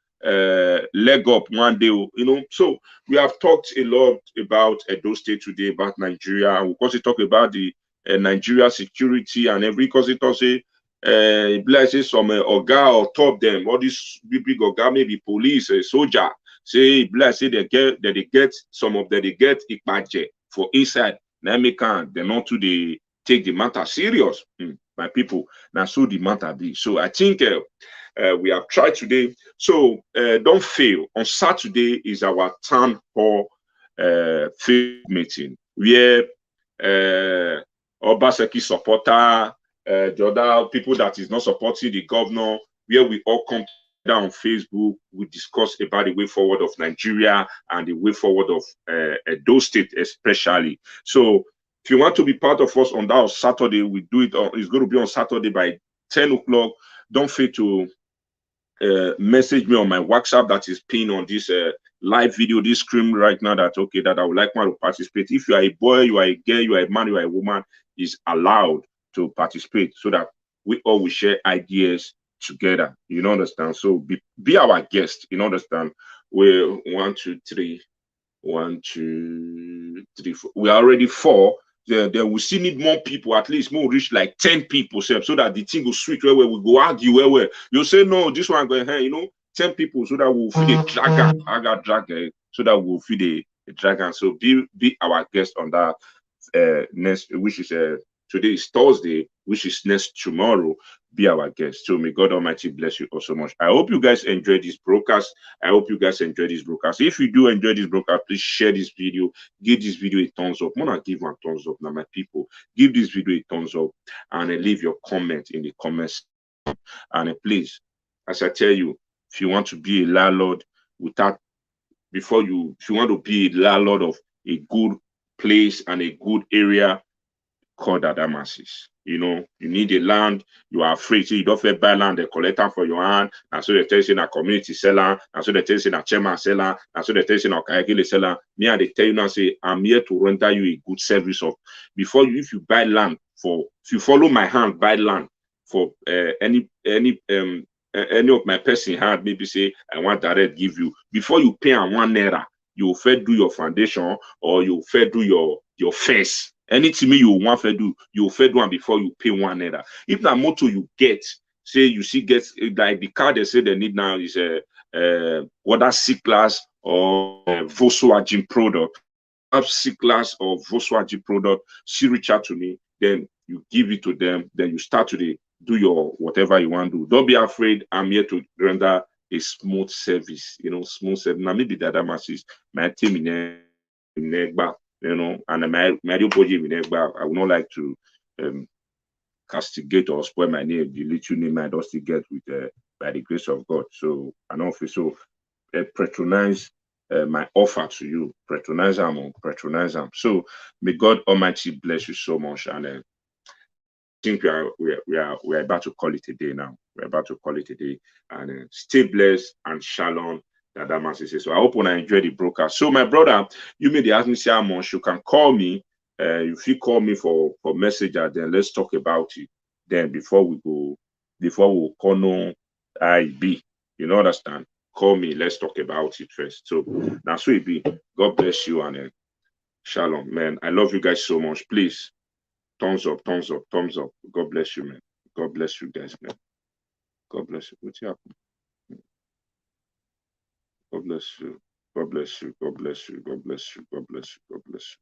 S1: leg up one day. You know, so we have talked a lot about Edo State today, about Nigeria, and we also talk about the Nigeria security and every cause it also blesses some oga or top them, all these big oga, maybe police, soldier. Say bless say they get some of them they get ikpaje for inside. Now make they not to they take the matter serious. My people, now so the matter be. So I think we have tried today. So don't fail. On Saturday is our town hall field meeting where Obaseki supporter, the other people that is not supporting the governor, where we all come down on Facebook, we discuss about the way forward of Nigeria and the way forward of Edo State especially. So if you want to be part of us on that Saturday, we do it. It's going to be on Saturday by 10 o'clock. Don't fail to message me on my WhatsApp that is pinned on this live video, this screen right now, that okay, that I would like to participate. If you are a boy, you are a girl, you are a man, you are a woman, is allowed to participate so that we all will share ideas together. You understand? So be our guest. You understand? We're 1, 2, 3, 1, 2, 3, 4. We are already 4. Then we still need more people, at least more reach like 10 people, so that the thing will switch where we go argue where you say no, this one going hey, 10 people so that we'll feed a dragon. I got dragon so that we'll feed a dragon. So be our guest on that next, which is today is Thursday, which is next tomorrow. Be our guest. So may God Almighty bless you all so much. I hope you guys enjoy this broadcast. I hope you guys enjoy this broadcast. If you do enjoy this broadcast, please share this video. Give this video a thumbs up. I'm gonna give one thumbs up now, my people. Give this video a thumbs up and leave your comment in the comments. And please, as I tell you, if you want to be a landlord without before you, if you want to be a landlord of a good place and a good area, call Adamasis. You know, you need a land, you are afraid, so you don't feel buy land, they collect them for your hand, and so they tell you a community seller, and so they tell you a chairman seller, and so they tell you a Kayakile seller. Me and they tell you now, say, I'm here to render you a good service of before you, if you buy land for, if you follow my hand, buy land for any of my person hand, maybe say I want direct give you, before you pay on 1 naira, you first do your foundation or you first do your face. Anything you want to do, you first do one before you pay 1 naira. If that motor you get, say you see get like the car they say they need now is a whether C-Class or Volkswagen product. Have C-Class or Volkswagen product, she reach out to me, then you give it to them, then you start to do your whatever you want to do. Don't be afraid. I'm here to render a smooth service, you know, smooth service. Now maybe the other masses, my team in Negba, you know, and my body in Negba, I would not like to castigate or spoil my name. The little name I don't still get with by the grace of God. So I don't feel so patronize my offer to you. Patronize them or patronize them. So may God Almighty bless you so much. And I think we are about to call it a day now. We're about to call it a day. And stay blessed and shalom. That man says. So I hope when I enjoy the broadcast. So my brother, you may ask me say how much you can call me. If you call me for messenger, then let's talk about it. Then before we call no IB. You know, understand? Call me. Let's talk about it first. So that's what it be. God bless you and shalom, man. I love you guys so much. Please, thumbs up, thumbs up, thumbs up. God bless you, man. God bless you guys, man. God bless you. What's happening? God bless you. God bless you. God bless you. God bless you. God bless you. God bless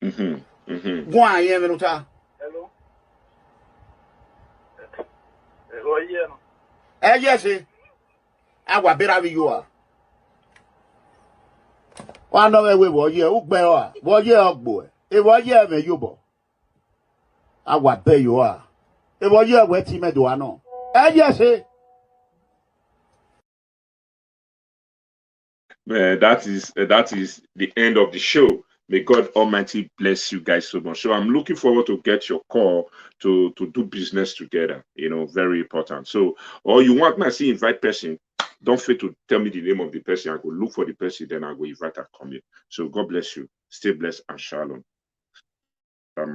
S1: you.
S2: Go on, yeah, Menuta.
S4: Hello.
S2: Yes, I was better you are. One of the way, boy, yeah, boy, yeah, boy. It was yeah, me, you boy. I was better you are. It was yeah, where team do I know? Yes,
S1: That is the end of the show. May God Almighty bless you guys so much. So I'm looking forward to get your call to do business together. You know, very important. So, or you want me to see invite person, don't fail to tell me the name of the person. I go look for the person, then I go invite her come in. So God bless you. Stay blessed and shalom. That